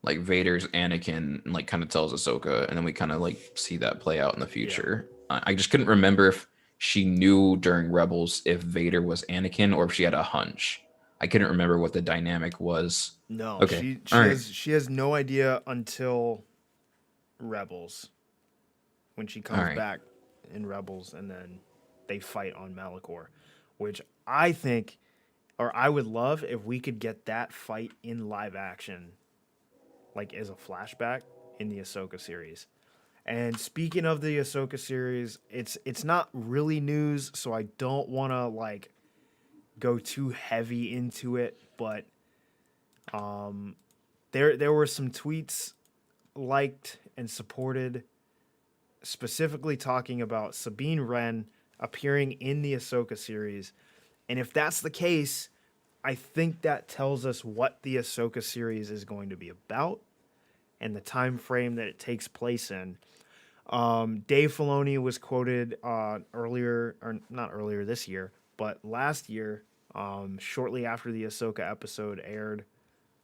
like Vader's Anakin and like kind of tells Ahsoka, and then we kind of like see that play out in the Yeah. future. I just couldn't remember if she knew during Rebels if Vader was Anakin or if she had a hunch. I couldn't remember what the dynamic was. No, Okay. she All she right. has she has no idea until Rebels, when she All comes right. back in Rebels, and then they fight on Malachor, which I think, or I would love if we could get that fight in live action, like as a flashback in the Ahsoka series. And speaking of the Ahsoka series, it's not really news, so I don't want to like go too heavy into it, but there were some tweets liked and supported, specifically talking about Sabine Wren appearing in the Ahsoka series. And if that's the case, I think that tells us what the Ahsoka series is going to be about and the time frame that it takes place in. Dave Filoni was quoted earlier, or not earlier this year, but last year, shortly after the Ahsoka episode aired,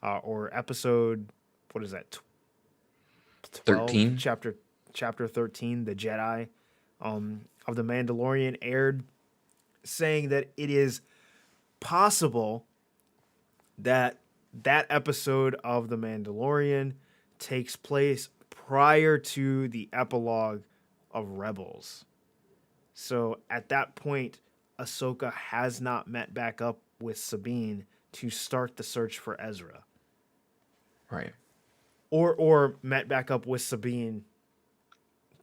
or episode, what is that, 12, 13. chapter 13, the Jedi, of the Mandalorian aired, saying that it is possible that that episode of the Mandalorian takes place prior to the epilogue of Rebels. So at that point, Ahsoka has not met back up with Sabine to start the search for Ezra, Right. or met back up with Sabine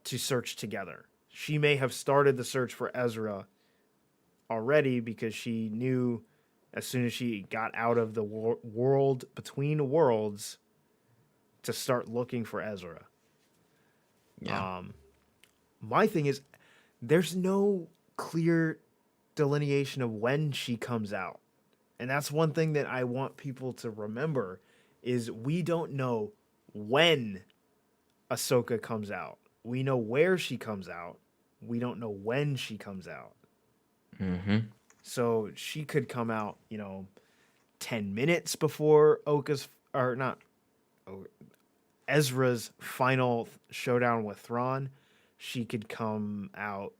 to search together. She may have started the search for Ezra already because she knew as soon as she got out of the world between worlds to start looking for Ezra. Yeah. My thing is, there's no clear delineation of when she comes out. And that's one thing that I want people to remember is we don't know when Ahsoka comes out. We know where she comes out. We don't know when she comes out. Mm-hmm. So she could come out, 10 minutes before Ezra's final showdown with Thrawn. She could come out,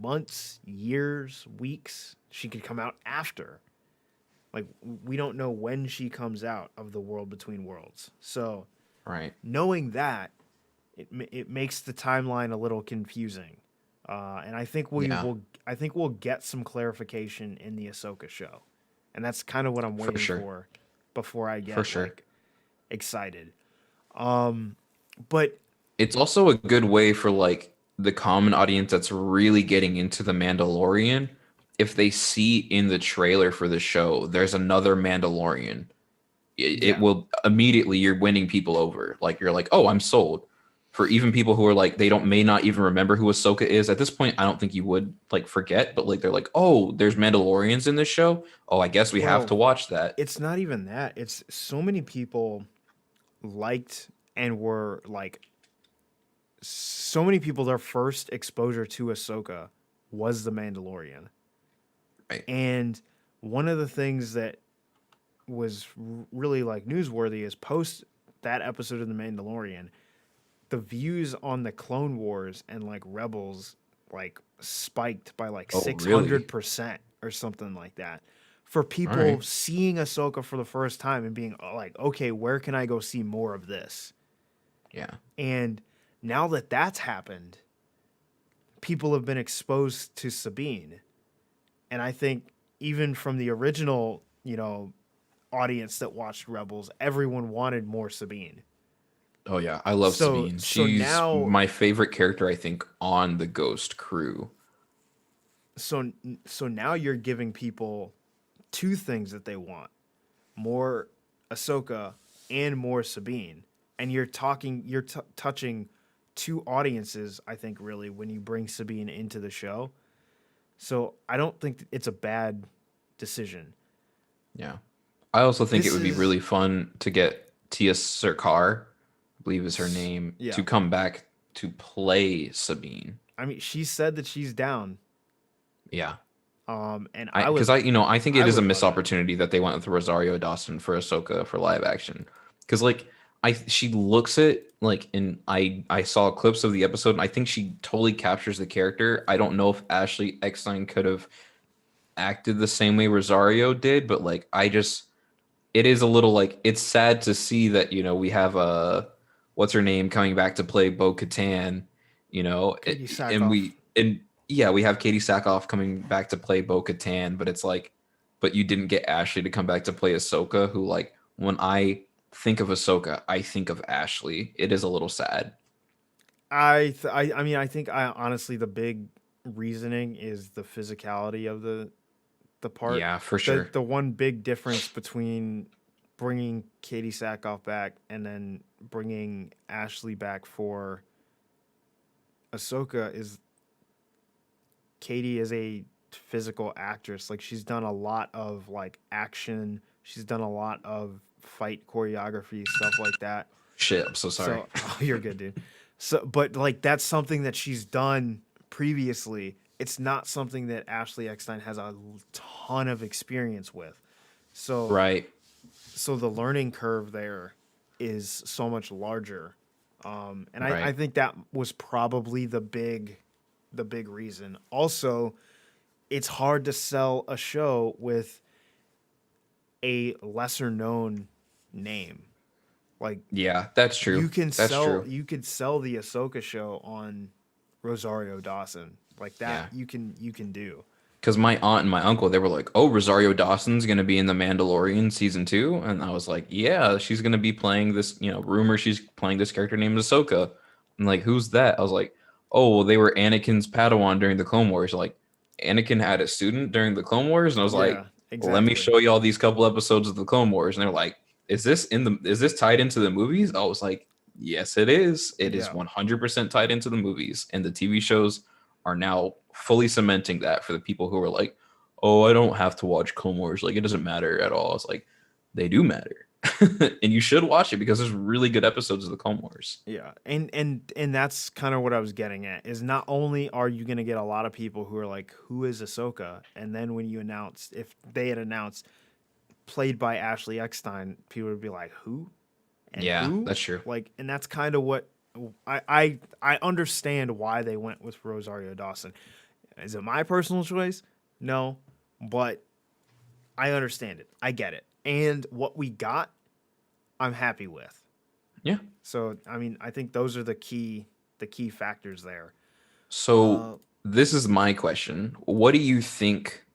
months, years, weeks. She could come out after. Like, we don't know when she comes out of the world between worlds. So, Right. knowing that, it makes the timeline a little confusing. And I think Yeah. we'll get some clarification in the Ahsoka show. And that's kind of what I'm waiting sure. for before I get For sure. like excited. But It's also a good way for like the common audience that's really getting into the Mandalorian. If they see in the trailer for the show, there's another Mandalorian, it yeah, will immediately, you're winning people over. Like you're like, oh, I'm sold. For even people who are like, they don't may not even remember who Ahsoka is at this point. I don't think you would like forget, but like they're like, oh, there's Mandalorians in this show. Oh, I guess we have well, to watch that. it's not even that. It's so many people liked and were like, so many people, their first exposure to Ahsoka was The Mandalorian. Right. And one of the things that was really like newsworthy is post that episode of The Mandalorian, the views on the Clone Wars and like Rebels like spiked by like Oh, really? 600% or something like that. For All people right. seeing Ahsoka for the first time and being like, okay, where can I go see more of this? Yeah. And now that that's happened, people have been exposed to Sabine. And I think even from the original, audience that watched Rebels, everyone wanted more Sabine. Oh yeah, I love So Sabine. so She's now my favorite character, I think, on the Ghost crew. so so now you're giving people two things that they want: more Ahsoka and more Sabine. And you're touching two audiences, I think, really, when you bring Sabine into the show. So I don't think it's a bad decision. Yeah. I also think it This would be is really fun to get Tia Sircar, I believe is her name, yeah. to come back to play Sabine. I mean, she said that she's down. Yeah. And I because I think I it is a would missed love that. opportunity that they went with Rosario Dawson for Ahsoka for live action. Because like she looks it like in I saw clips of the episode and I think she totally captures the character. I don't know if Ashley Eckstein could have acted the same way Rosario did, but like I just it is a little like it's sad to see that we have what's her name coming back to play Bo Katan, Katie and Sackhoff. yeah, we have Katie Sackhoff coming back to play Bo Katan, but it's like, but you didn't get Ashley to come back to play Ahsoka, who like when I think of Ahsoka, I think of Ashley. It is a little sad. I mean, I think I honestly the big reasoning is the physicality of the part. Yeah, for The sure. the one big difference between bringing Katie Sackhoff back and then bringing Ashley back for Ahsoka is Katie is a physical actress. Like she's done a lot of like action. She's done a lot of fight choreography stuff like that. Shit, I'm so sorry. So oh, you're good, dude. So, but like that's something that she's done previously. It's not something that Ashley Eckstein has a ton of experience with. So, Right, so the learning curve there is so much larger. And I right. think that was probably the big reason. Also, it's hard to sell a show with a lesser known name. Like Yeah, that's true. That's true. you could sell the Ahsoka show on Rosario Dawson. Like Yeah. that you can do. Because my aunt and my uncle, they were like, "Oh, Rosario Dawson's gonna be in The Mandalorian season 2," and I was like, "Yeah, she's gonna be playing this. Rumor she's playing this character named Ahsoka." And like, who's that? I was like, "Oh, well, they were Anakin's Padawan during the Clone Wars." Like, Anakin had a student during the Clone Wars, and I was like, Yeah, well, "Let me exactly. show you all these couple episodes of the Clone Wars," and they're like, Is this tied into the movies?" I was like, "Yes, it is. It is Yeah. 100% tied into the movies, and the TV shows are now fully cementing that for the people who are like, oh, I don't have to watch Clone Wars. Like, it doesn't matter at all. It's like, they do matter. And you should watch it because there's really good episodes of the Clone Wars. Yeah. And that's kind of what I was getting at is not only are you going to get a lot of people who are like who is Ahsoka, and then when you announce if they had announced played by Ashley Eckstein, people would be like, "Who?" And Yeah, who? that's true. Like, and that's kind of what I understand why they went with Rosario Dawson. Is it my personal choice? No, but I understand it. I get it. And what we got, I'm happy with. Yeah. So, I mean, I think those are the key factors there. So Uh, this is my question. What do you think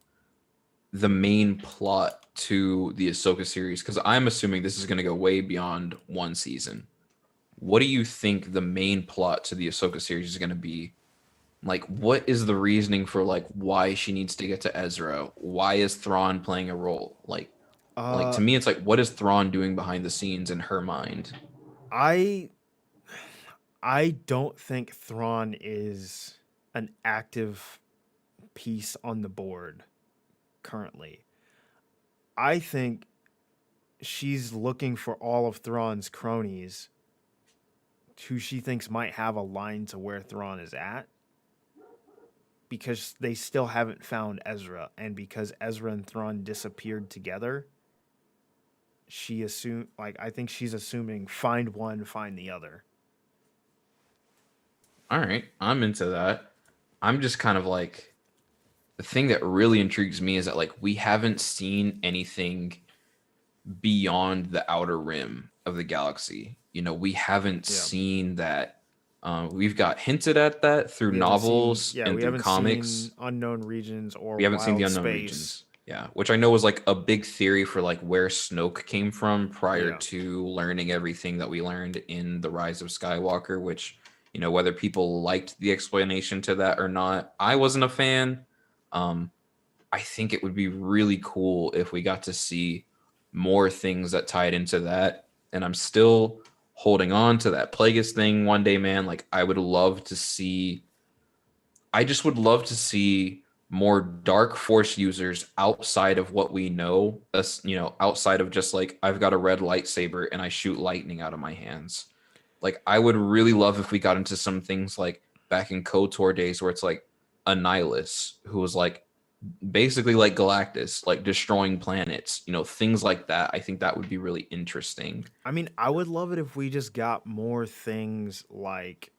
the main plot to the Ahsoka series? Because I'm assuming this is going to go way beyond one season. What do you think the main plot to the Ahsoka series is going to be? Like, what is the reasoning for like why she needs to get to Ezra? Why is Thrawn playing a role? Like uh, to me, it's like what is Thrawn doing behind the scenes in her mind? I I don't think Thrawn is an active piece on the board currently. I think she's looking for all of Thrawn's cronies who she thinks might have a line to where Thrawn is at because they still haven't found Ezra, and because Ezra and Thrawn disappeared together, I think she's assuming find one, find the other. All right, I'm into that. I'm just kind of like the thing that really intrigues me is that like we haven't seen anything beyond the outer rim of the galaxy. We haven't Yeah. seen that. We've got hinted at that through novels and We through haven't comics. seen unknown regions or We haven't seen the wild unknown space. regions. Yeah, which I know was like a big theory for like where Snoke came from prior Yeah. to learning everything that we learned in The Rise of Skywalker, which, whether people liked the explanation to that or not, I wasn't a fan. Um, I think it would be really cool if we got to see more things that tied into that. And I'm still holding on to that Plagueis thing one day, man. Like I just would love to see more dark force users outside of what we know, outside of just like I've got a red lightsaber and I shoot lightning out of my hands. Like I would really love if we got into some things like back in KOTOR days where it's like a nihilist who was like basically like Galactus, like destroying planets, things like that. I think that would be really interesting. I mean, I would love it if we just got more things like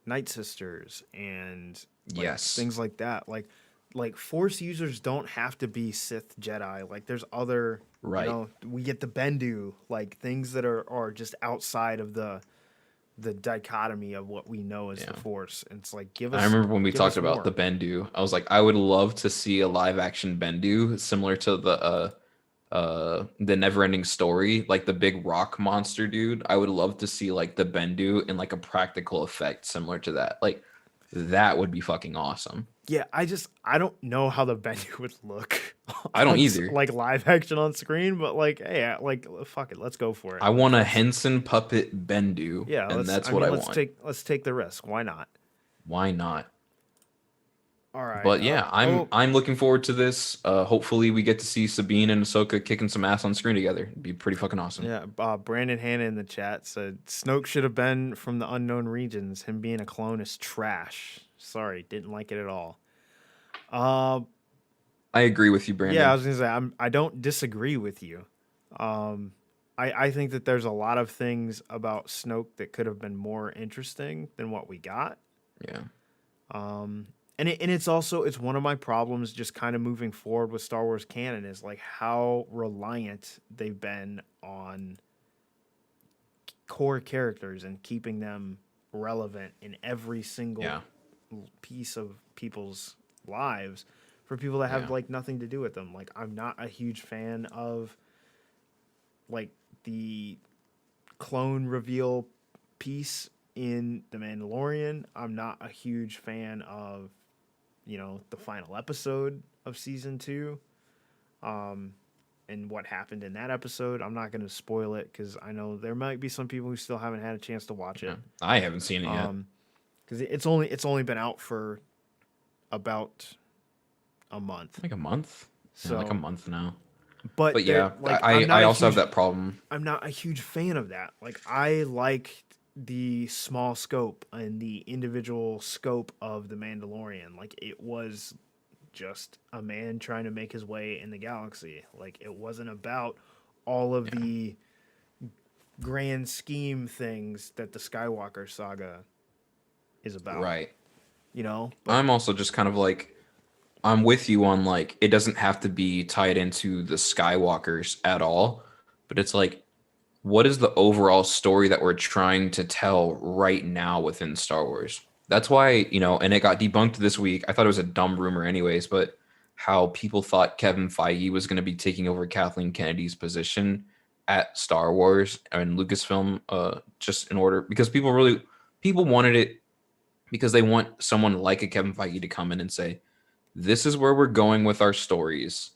Night Sisters and like Yes. things like that. Like Force users don't have to be Sith Jedi. Like there's other, Right. we get the Bendu, like things that are just outside of the dichotomy of what we know as the Yeah. Force. And it's like I remember when we give talked us about more. the Bendu, I was like, I would love to see a live action Bendu similar to the never ending story, like the big rock monster dude. I would love to see like the Bendu in like a practical effect similar to that. Like that would be fucking awesome. Yeah, I don't know how the Bendu would look I don't either. like live action on screen, but like, hey, like fuck it, let's go for it. I Like, want a Henson puppet Bendu, yeah, and let's. that's I what mean, I want. let's take the risk. Why not? Why not? All right. But yeah, I'm looking forward to this. Hopefully we get to see Sabine and Ahsoka kicking some ass on screen together. It'd be pretty fucking awesome. Yeah. Brandon Hanna in the chat said Snoke should have been from the unknown regions. Him being a clone is trash. Sorry, didn't like it at all. I agree with you, Brandon. Yeah, I was gonna say I don't disagree with you. I think that there's a lot of things about Snoke that could have been more interesting than what we got. Yeah. And it's also it's one of my problems just kind of moving forward with Star Wars canon is like how reliant they've been on core characters and keeping them relevant in every single piece of people's lives for people that have like nothing to do with them. Like I'm not a huge fan of like the clone reveal piece in The Mandalorian. I'm not a huge fan of the final episode of season 2 and what happened in that episode. I'm not going to spoil it because I know there might be some people who still haven't had a chance to watch it. I haven't seen it yet because it's only been out for about a month, like a month. So like a month now. But yeah, like, I also have that problem. I'm not a huge fan of that. Like I like the small scope and the individual scope of the Mandalorian. Like it was just a man trying to make his way in the galaxy. Like it wasn't about all of the grand scheme things that the Skywalker saga is about. Right. But I'm also just kind of like, I'm with you on like, it doesn't have to be tied into the Skywalkers at all, but it's like, what is the overall story that we're trying to tell right now within Star Wars? That's why, and it got debunked this week. I thought it was a dumb rumor anyways, but how people thought Kevin Feige was going to be taking over Kathleen Kennedy's position at Star Wars and Lucasfilm, just in order, because people wanted it because they want someone like a Kevin Feige to come in and say, this is where we're going with our stories.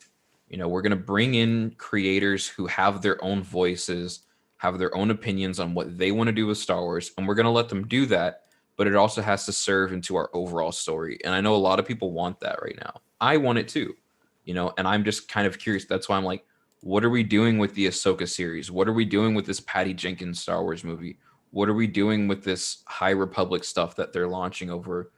We're going to bring in creators who have their own voices, have their own opinions on what they want to do with Star Wars, and we're going to let them do that, but it also has to serve into our overall story. And I know a lot of people want that right now. I want it too, and I'm just kind of curious. That's why I'm like, what are we doing with the Ahsoka series? What are we doing with this Patty Jenkins Star Wars movie? What are we doing with this High Republic stuff that they're launching over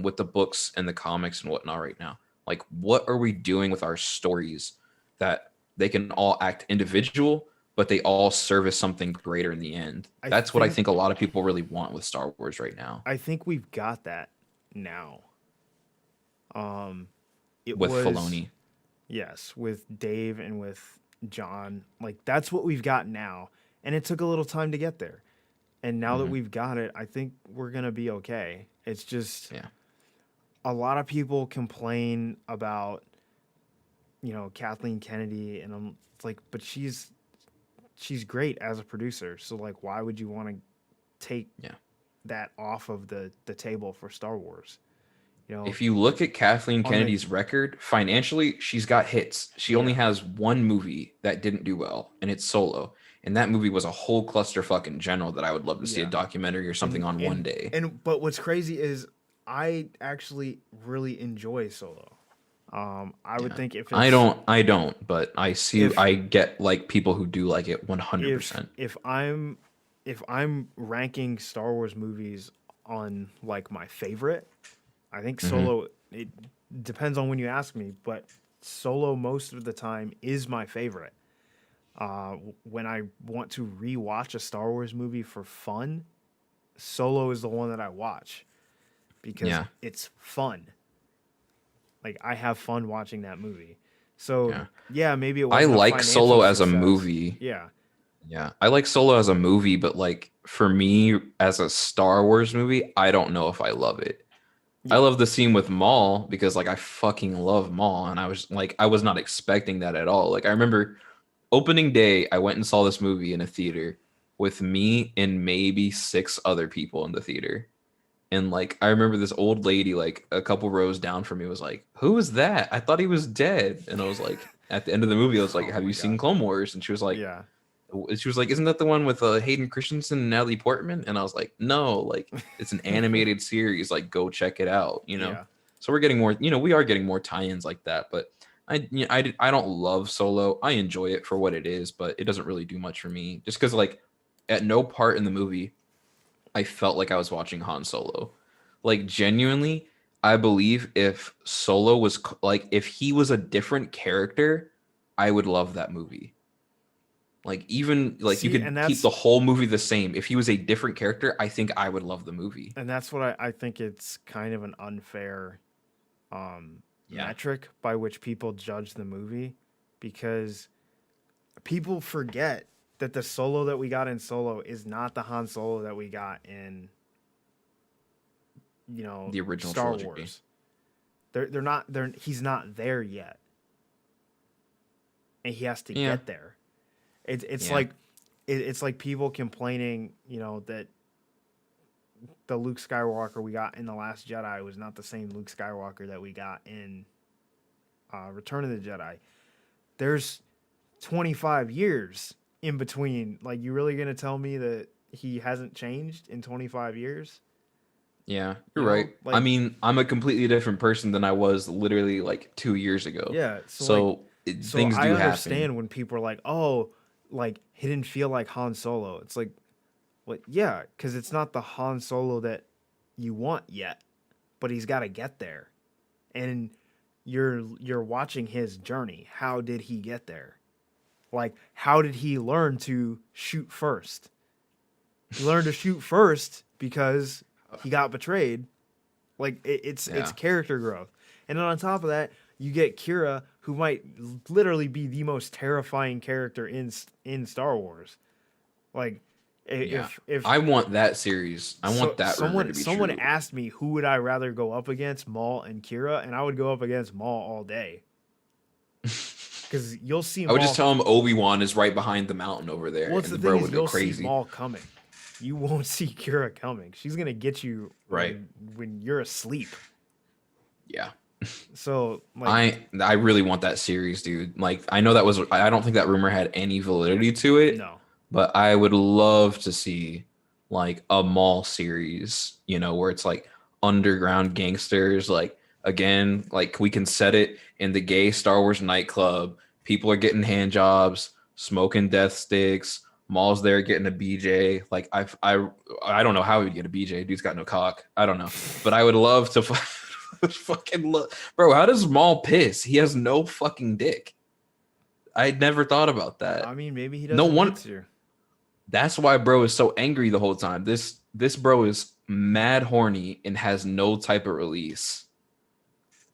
with the books and the comics and whatnot right now? Like, what are we doing with our stories that they can all act individual, but they all service something greater in the end? That's what I think a lot of people really want with Star Wars right now. I think we've got that now. With Filoni. Yes, with Dave and with John. Like that's what we've got now. And it took a little time to get there. And now that we've got it, I think we're going to be okay. It's just a lot of people complain about Kathleen Kennedy, and I'm like, but she's great as a producer. So like, why would you want to take that off of the table for Star Wars? If you look at Kathleen Kennedy's record financially, she's got hits. She only has one movie that didn't do well, and it's Solo. And that movie was a whole clusterfuck in general that I would love to see a documentary or something on one day. But what's crazy is I actually really enjoy Solo. I would think if it's, I don't, but I get like people who do like it 100%. If I'm ranking Star Wars movies on like my favorite, I think Solo depends on when you ask me, but Solo most of the time is my favorite. When I want to rewatch a Star Wars movie for fun, Solo is the one that I watch because Yeah. it's fun. Like I have fun watching that movie. So Yeah. yeah, maybe it I wasn't a like financial Solo as a success. movie. Yeah, Yeah. I like Solo as a movie, but like for me as a Star Wars movie, I don't know if I love it. I yeah, love the scene with Maul because like I fucking love Maul and I was not expecting that at all. Like I remember opening day, I went and saw this movie in a theater with me and maybe six other people in the theater. And like I remember this old lady like a couple rows down from me was like, "Who is that? I thought he was dead." And I was like, at the end of the movie, I was like, oh "Have my you seen god, Clone Wars?" And yeah, she was like, "Isn't that the one with Hayden Christensen and Natalie Portman?" And I was like, "No, like it's an animated series. Like go check it out, you know." yeah, So we're getting more, we are getting more tie-ins like that. But I don't love Solo. I enjoy it for what it is, but it doesn't really do much for me. Just because like at no part in the movie I felt like I was watching Han Solo. Like genuinely, I believe if Solo was like if he was a different character, I would love that movie. Like even like you see, and could keep the whole movie the same. If he was a different character, I think I would love the movie. that's what I think it's kind of an unfair Yeah. metric by which people judge the movie, because people forget that the Solo that we got in Solo is not the Han Solo that we got in, The original Star trilogy. Wars. They're not they're He's not there yet, and he has to Yeah. get there. It's Yeah. like it's like people complaining, that the Luke Skywalker we got in The Last Jedi was not the same Luke Skywalker that we got in Return of the Jedi. There's 25 years in between. Like, you really gonna tell me that he hasn't changed in 25 years? Yeah, you're right. I Like, mean, I'm a completely different person than I was literally like 2 years ago. yeah. So So things I do happen. understand when people are like, "Oh, like he didn't feel like Han Solo." It's like, what? Yeah, because it's not the Han Solo that you want yet, but he's got to get there, and you're watching his journey. How did he get there? Like, how did he learn to shoot first? He learned to shoot first because he got betrayed. Like, it's Yeah. character growth, and then on top of that, you get Kira, who might literally be the most terrifying character in Star Wars. Like, Yeah. if I want that series. I so want that rumor to be someone true. asked me who would I rather go up against, Maul and Kira, and I would go up against Maul all day, because you'll see I would just Maul. tell him Obi-Wan is right behind the mountain over there, What's and the the thing bro is, would go you'll see crazy. Maul coming. You won't see Kira coming. She's gonna get you Right. when you're asleep. Yeah. So like, I really want that series, dude. Like I know that was I don't think that rumor had any validity to it, no, but I would love to see like a mall series, where it's like underground gangsters. Like again, like we can set it in the gay Star Wars nightclub. People are getting hand jobs, smoking death sticks. Maul's there getting a BJ. Like I don't know how he'd get a BJ. Dude's got no cock. I don't know, but I would love to fucking look, bro. How does Maul piss? He has no fucking dick. I never thought about I that. mean, maybe he No doesn't need one. to. That's why bro is so angry the whole time. This bro is mad horny and has no type of release.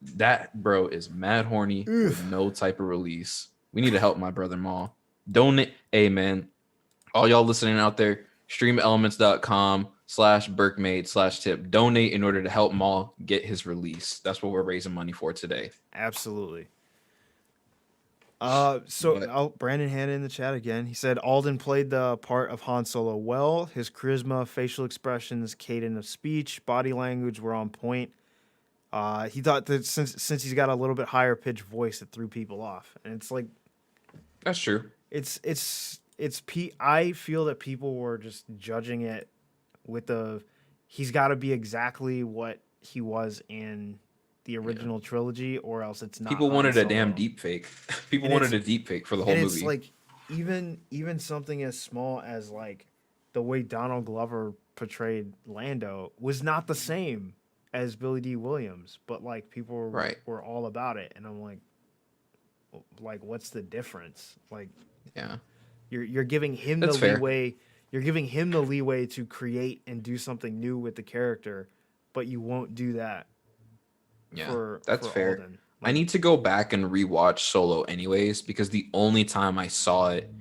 That bro is mad horny with Oof. no type of release. We need to help my brother Maul. Donate. Hey man, all y'all listening out there, streamelements.com/Burkmade/tip. Donate in order to help Maul get his release. That's what we're raising money for today. Absolutely. But Brandon Hanna in the chat again. He said Alden played the part of Han Solo well. His charisma, facial expressions, cadence of speech, body language were on point. He thought that since he's got a little bit higher pitched voice, it threw people off, and it's like that's true. I feel that people were just judging it with he's got to be exactly what he was in the original trilogy, or else it's not. People Han wanted a Solo. damn deep fake. People And wanted a deep fake for the whole and movie. it's like even something as small as like the way Donald Glover portrayed Lando was not the same as Billy D. Williams, but like people Right. were all about it, and I'm like, what's the difference? Like, Yeah. you're giving him the That's fair. leeway. You're giving him the leeway to create and do something new with the character, but you won't do that Yeah. for That's fair. Alden. I Like, need to go back and rewatch Solo anyways because the only time I saw it,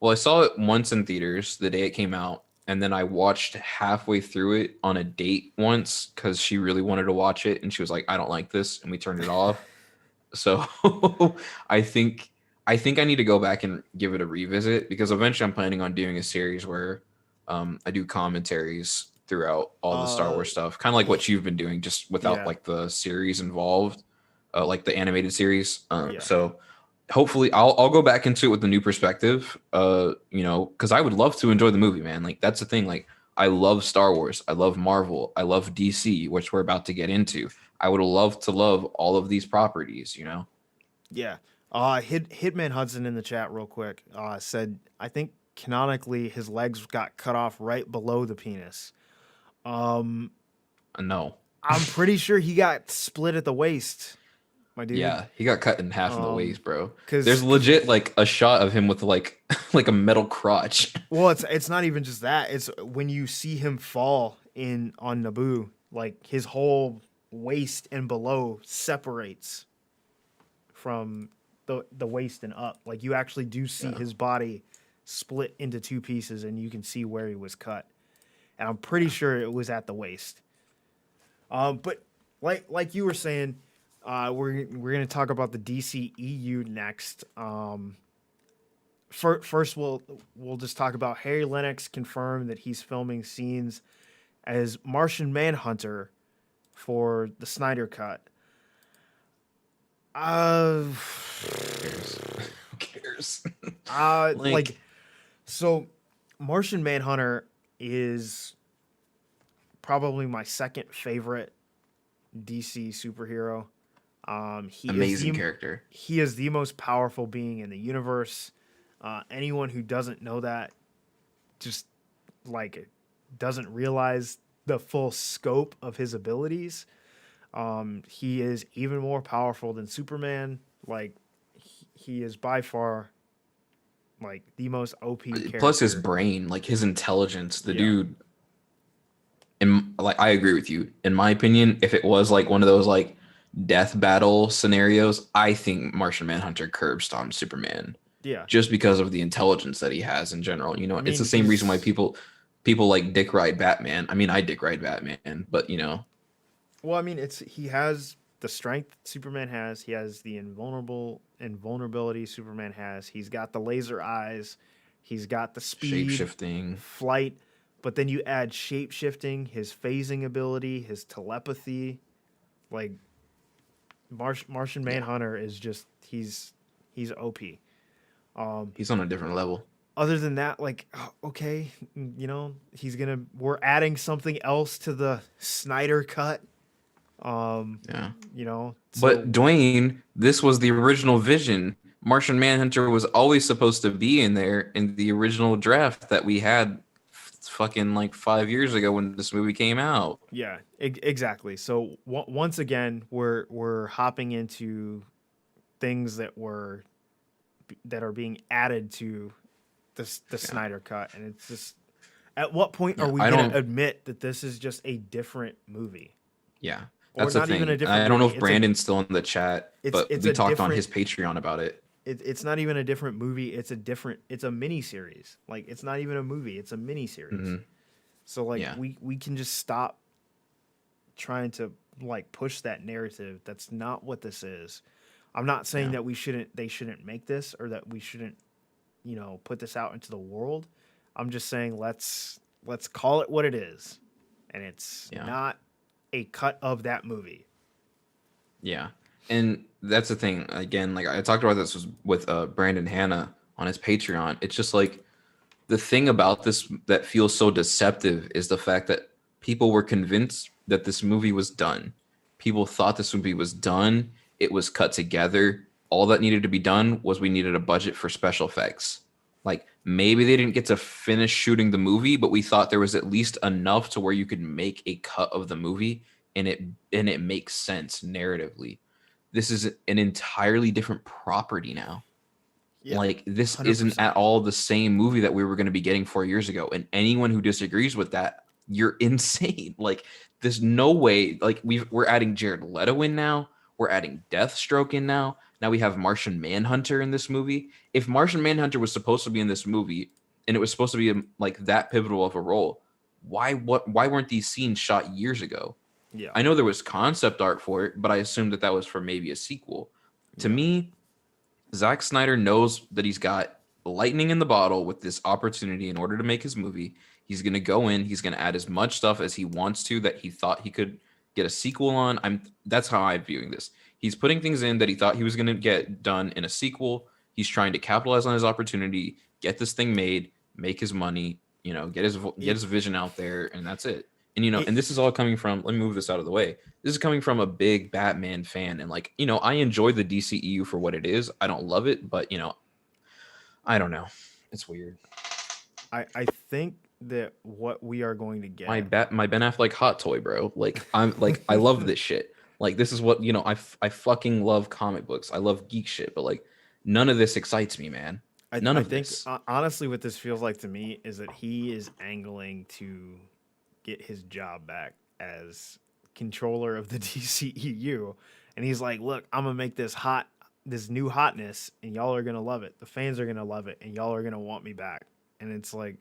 well, I saw it once in theaters the day it came out, and then I watched halfway through it on a date once because she really wanted to watch it, and she was like, "I don't like this," and we turned it off. So I think I think I need to go back and give it a revisit because eventually I'm planning on doing a series where I do commentaries throughout all the Star uh, Wars stuff, kind of like what you've been doing, just without yeah, like the series involved, like the animated series. yeah, So hopefully I'll go back into it with a new perspective. You know, because I would love to enjoy the movie, man. Like that's the thing. Like I love Star Wars, I love Marvel, I love DC, which we're about to get into. I would love to love all of these properties, you know? yeah. Hitman Hudson in the chat real quick said, I think canonically his legs got cut off right below the penis. Um, No. I'm pretty sure he got split at the waist, my dude. Yeah, he got cut in half in the Um, waist, bro. cause, There's 'cause- legit like a shot of him with like like a metal crotch. well, it's not even just that. It's when you see him fall in on Naboo, like his whole waist and below separates from the waist and up. Like you actually do see Yeah. his body split into two pieces, and you can see where he was cut. And I'm pretty sure it was at the waist. But like you were saying, we're gonna talk about the DCEU next. First we'll just talk about Harry Lennox confirmed that he's filming scenes as Martian Manhunter for the Snyder Cut. Who cares? Who cares? Like so, Martian Manhunter is probably my second favorite DC superhero. Amazing character. He is the most powerful being in the universe. Anyone who doesn't know that just like doesn't realize the full scope of his abilities. He is even more powerful than Superman. Like he is by far like the most OP character. Plus his brain, like his intelligence, the Yeah. dude. And like I agree with you. In my opinion, if it was like one of those like death battle scenarios, I think Martian Manhunter curb stomped Superman Yeah. just because of the intelligence that he has in general. You know, I it's the mean, same reason why people like dick ride Batman. I mean, I dick ride Batman, but you know, Well, I mean, he has the strength Superman has. He has the invulnerability Superman has. He's got the laser eyes. He's got the speed, shape shifting. flight. But then you add shape shifting, his phasing ability, his telepathy. Like Martian Manhunter is just he's OP. He's on a different level. Other than that, like okay, you know, we're adding something else to the Snyder cut. Yeah. You know, But Dwayne, this was the original vision. Martian Manhunter was always supposed to be in there in the original draft that we had fucking like 5 years ago when this movie came out. yeah, exactly. So once again, we're hopping into things that are being added to the Snyder cut, and it's just at what point are we going to admit that this is just a different movie? Yeah. Or That's the not thing. even a different I don't know movie. if Brandon's still in the chat, but it's we a talked on different- his Patreon about it. It's not even a different movie. It's a mini series. Like it's not even a movie. It's a mini series. Mhm. So like Yeah. we can just stop trying to like push that narrative. That's not what this is. I'm not saying Yeah. that they shouldn't make this or that we shouldn't, you know, put this out into the world. I'm just saying let's call it what it is. And it's Yeah. not a cut of that movie. Yeah. And that's the thing. Again, like I talked about this with Brandon Hanna on his Patreon. It's just like the thing about this that feels so deceptive is the fact that people were convinced that this movie was done. People thought this movie was done. It was cut together. All that needed to be done was we needed a budget for special effects. Like maybe they didn't get to finish shooting the movie, but we thought there was at least enough to where you could make a cut of the movie and it makes sense narratively. This is an entirely different property now. Yeah, Like, this isn't 100%. at all the same movie that we were going to be getting 4 years ago. And anyone who disagrees with that, you're insane. Like, there's no way. Like, we're adding Jared Leto in now. We're adding Deathstroke in now. Now we have Martian Manhunter in this movie. If Martian Manhunter was supposed to be in this movie and it was supposed to be like that pivotal of a role, why weren't these scenes shot years ago? Yeah. I know there was concept art for it, but I assumed that was for maybe a sequel. To me, Zack Snyder knows that he's got lightning in the bottle with this opportunity in order to make his movie. He's going to go in, he's going to add as much stuff as he wants to that he thought he could get a sequel on. That's how I'm viewing this. He's putting things in that he thought he was going to get done in a sequel. He's trying to capitalize on his opportunity, get this thing made, make his money, get his vision out there, and that's it. And and this is all coming from, let me move this out of the way. This is coming from a big Batman fan, and I enjoy the DCEU for what it is. I don't love it, but I don't know. It's weird. I think that what we are going to get my Ben Affleck hot toy, bro. I love this shit. Like, this is what I fucking love comic books. I love geek shit, but none of this excites me, man. I think honestly, what this feels like to me is that he is angling to get his job back as controller of the DCEU, and he's like, look, I'm gonna make this new hotness, and y'all are gonna love it. The fans are gonna love it, and y'all are gonna want me back. And it's like,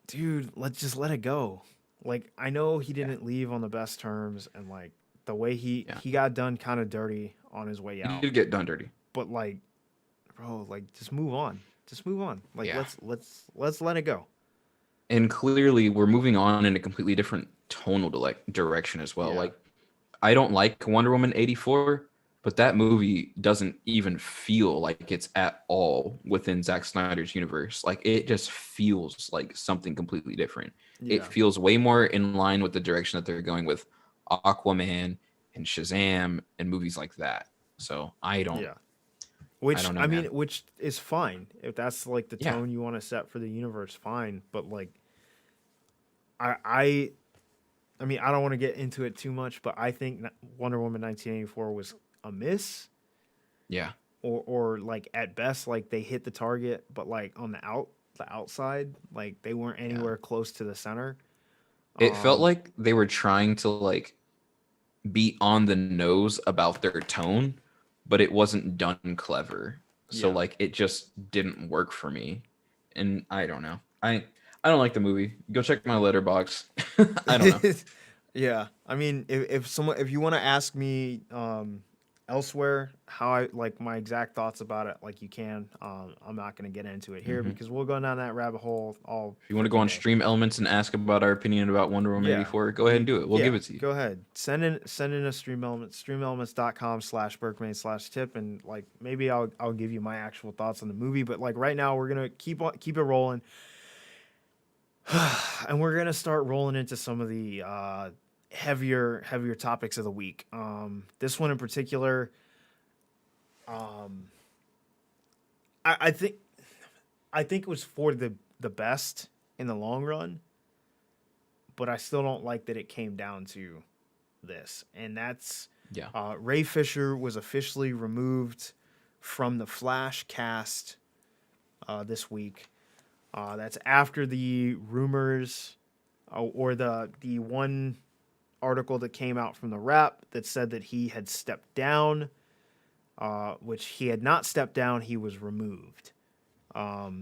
dude, let's just let it go. Like, I know he didn't leave on the best terms, and the way he got done kind of dirty on his way out. He did get done dirty, but bro, just move on. Just move on. Let's let it go. And clearly, we're moving on in a completely different tonal direction as well. Yeah. I don't like Wonder Woman 84, but that movie doesn't even feel like it's at all within Zack Snyder's universe. It just feels like something completely different. Yeah. It feels way more in line with the direction that they're going with Aquaman and Shazam and movies like that. So I don't. Yeah. Which I mean, which is fine if that's the tone you want to set for the universe. Fine, but I mean, I don't want to get into it too much, but I think Wonder Woman 1984 was a miss. Yeah. Or at best, they hit the target, but on the outside, they weren't anywhere close to the center. It felt like they were trying to be on the nose about their tone, but it wasn't done clever. So it just didn't work for me. And I don't know. I don't like the movie. Go check my letterbox. I don't know. Yeah. I mean, if you want to ask me elsewhere how I my exact thoughts about it, you can. I'm not going to get into it here because we'll go down that rabbit hole If you want to go on Stream Elements and ask about our opinion about Wonder Woman 84, go ahead and do it. We'll give it to you. Go ahead. Send in a Stream Elements, streamelements.com/Berkman/tip, and maybe I'll give you my actual thoughts on the movie. But right now we're gonna keep it rolling, and we're gonna start rolling into some of the heavier topics of the week. This one in particular, I think it was for the best in the long run, but I still don't like that it came down to this, and that's Ray Fisher was officially removed from the Flash cast this week. That's after the rumors or the one article that came out from the Wrap that said that he had stepped down, which he had not stepped down. He was removed. I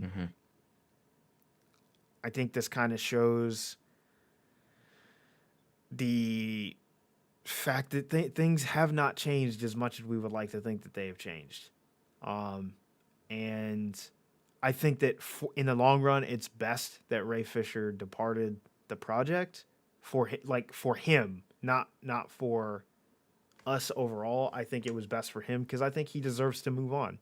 think this kind of shows the fact that things have not changed as much as we would like to think that they have changed. And I think that in the long run, it's best that Ray Fisher departed the project for him, not for us overall. I think it was best for him because I think he deserves to move on.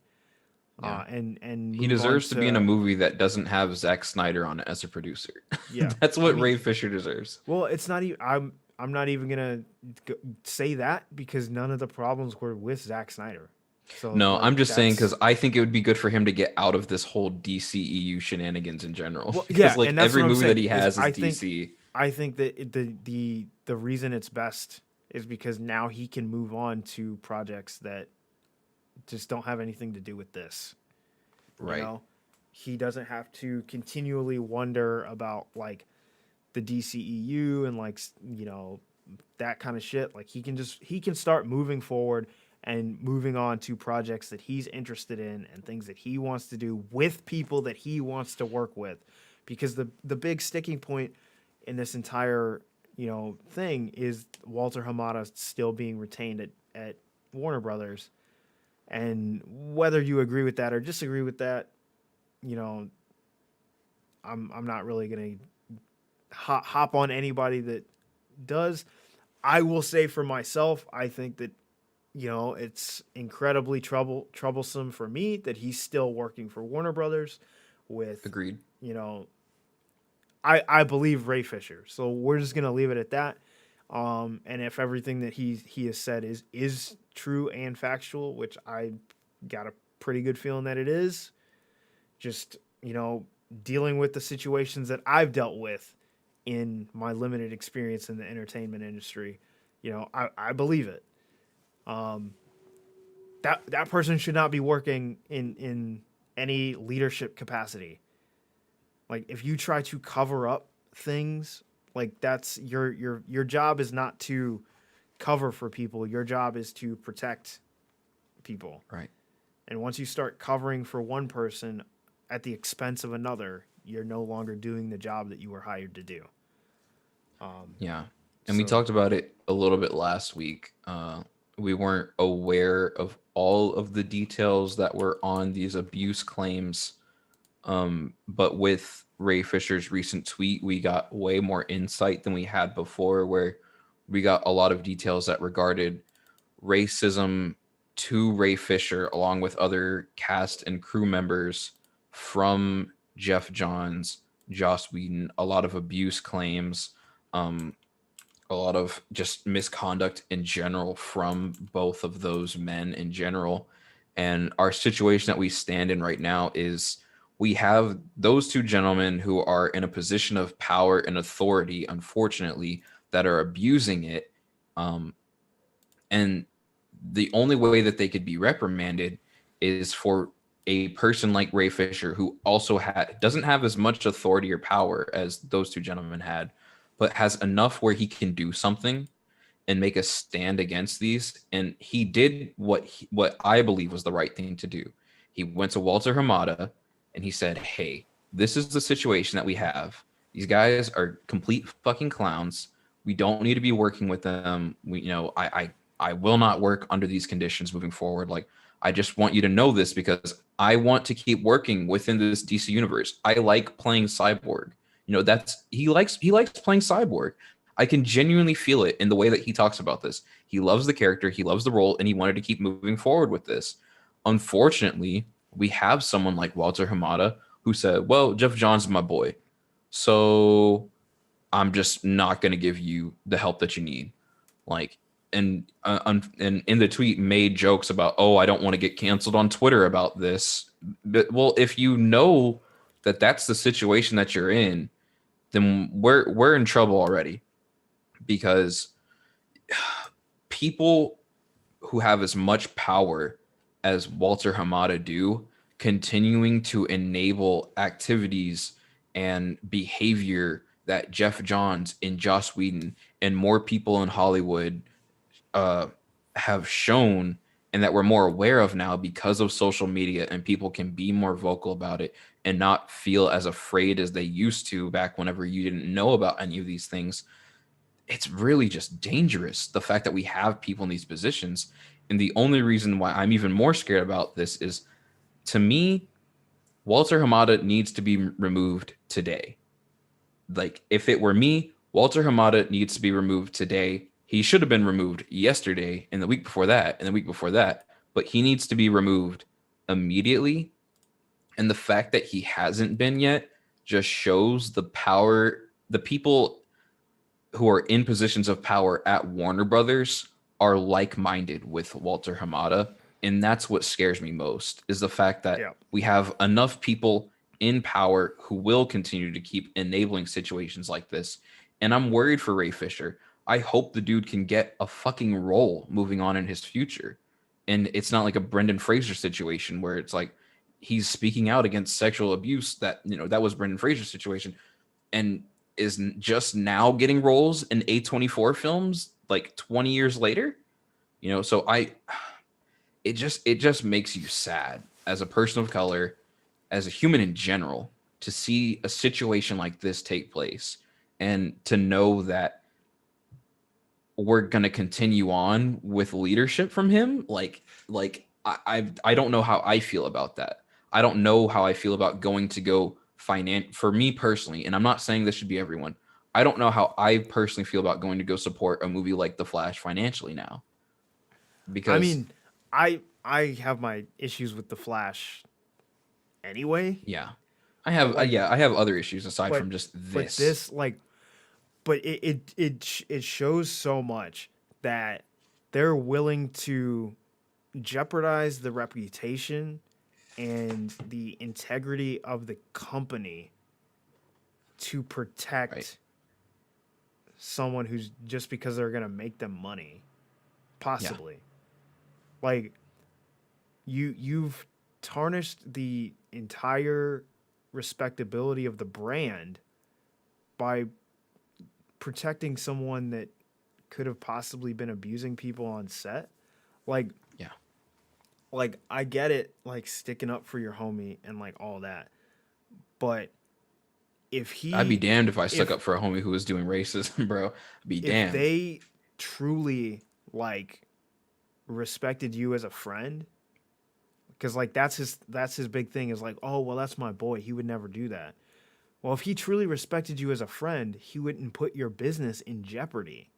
And he deserves to be in a movie that doesn't have Zack Snyder on it as a producer. Yeah, that's what Ray Fisher deserves. Well, it's not even. I'm not even gonna say that because none of the problems were with Zack Snyder. So no, I'm just saying because I think it would be good for him to get out of this whole DCEU shenanigans in general. Well, because every movie that he has is DC. I think that the reason it's best is because now he can move on to projects that just don't have anything to do with this. You Right. know, he doesn't have to continually wonder about like the DCEU and like that kind of shit. Like he can start moving forward and moving on to projects that he's interested in and things that he wants to do with people that he wants to work with. Because the big sticking point in this entire thing is Walter Hamada still being retained at Warner Brothers. And whether you agree with that or disagree with that, you know, I'm not really gonna hop on anybody that does. I will say for myself, I think that it's incredibly troublesome for me that he's still working for Warner Brothers with Agreed. you know I believe Ray Fisher. So we're just gonna leave it at that. And if everything that he has said is true and factual, which I got a pretty good feeling that it is, just dealing with the situations that I've dealt with in my limited experience in the entertainment industry, I believe it. That person should not be working in any leadership capacity. Like if you try to cover up things, like that's your job is not to cover for people. Your job is to protect people. Right. And once you start covering for one person at the expense of another, you're no longer doing the job that you were hired to do. Yeah. And we talked about it a little bit last week. We weren't aware of all of the details that were on these abuse claims. But with Ray Fisher's recent tweet, we got way more insight than we had before, where we got a lot of details that regarded racism to Ray Fisher, along with other cast and crew members from Jeff Johns, Joss Whedon, a lot of abuse claims, a lot of just misconduct in general from both of those men in general. And our situation that we stand in right now is we have those two gentlemen who are in a position of power and authority, unfortunately, that are abusing it. And the only way that they could be reprimanded is for a person like Ray Fisher, who also doesn't have as much authority or power as those two gentlemen had, but has enough where he can do something and make a stand against these. And he did what I believe was the right thing to do. He went to Walter Hamada and he said, "Hey, this is the situation that we have. These guys are complete fucking clowns. We don't need to be working with them. I will not work under these conditions moving forward. Like, I just want you to know this because I want to keep working within this DC universe. I like playing Cyborg. He likes playing Cyborg. I can genuinely feel it in the way that he talks about this. He loves the character, he loves the role, and he wanted to keep moving forward with this. Unfortunately, we have someone like Walter Hamada who said, well, Jeff Johns is my boy, so I'm just not going to give you the help that you need. Like, and in the tweet made jokes about, oh, I don't want to get canceled on Twitter about this. But, well, if you know that that's the situation that you're in, then we're in trouble already, because people who have as much power as Walter Hamada do, continuing to enable activities and behavior that Jeff Johns and Joss Whedon and more people in Hollywood have shown, and that we're more aware of now because of social media, and people can be more vocal about it and not feel as afraid as they used to back whenever you didn't know about any of these things. It's really just dangerous, the fact that we have people in these positions. And the only reason why I'm even more scared about this is, to me, Walter Hamada needs to be removed today. Like, if it were me, Walter Hamada needs to be removed today. He should have been removed yesterday, and the week before that, and the week before that, but he needs to be removed immediately. And the fact that he hasn't been yet just shows the power. The people who are in positions of power at Warner Brothers are like-minded with Walter Hamada. And that's what scares me most, is the fact that we have enough people in power who will continue to keep enabling situations like this. And I'm worried for Ray Fisher. I hope the dude can get a fucking role moving on in his future. And it's not like a Brendan Fraser situation where it's like he's speaking out against sexual abuse that, that was Brendan Fraser's situation and is just now getting roles in A24 films like 20 years later. So it just makes you sad as a person of color, as a human in general, to see a situation like this take place and to know that we're gonna continue on with leadership from him. I don't know how I feel about that. I don't know how I feel about going to go for me personally, and I'm not saying this should be everyone. I don't know how I personally feel about going to go support a movie like The Flash financially now. I Because mean, I have my issues with the Flash anyway. yeah, I have Like, I have other issues aside but from just but this. this but it shows so much that they're willing to jeopardize the reputation and the integrity of the company to protect Right. someone who's just because they're gonna make them money, possibly. Like you've tarnished the entire respectability of the brand by protecting someone that could have possibly been abusing people on set. Like Yeah. like I get it, like sticking up for your homie and like all that. But I'd be damned if I stuck if up for a homie who was doing racism, bro. I'd be if damned. they truly like respected you as a friend, because like that's his big thing is like, oh well, that's my boy, he would never do that. Well, if he truly respected you as a friend, he wouldn't put your business in jeopardy.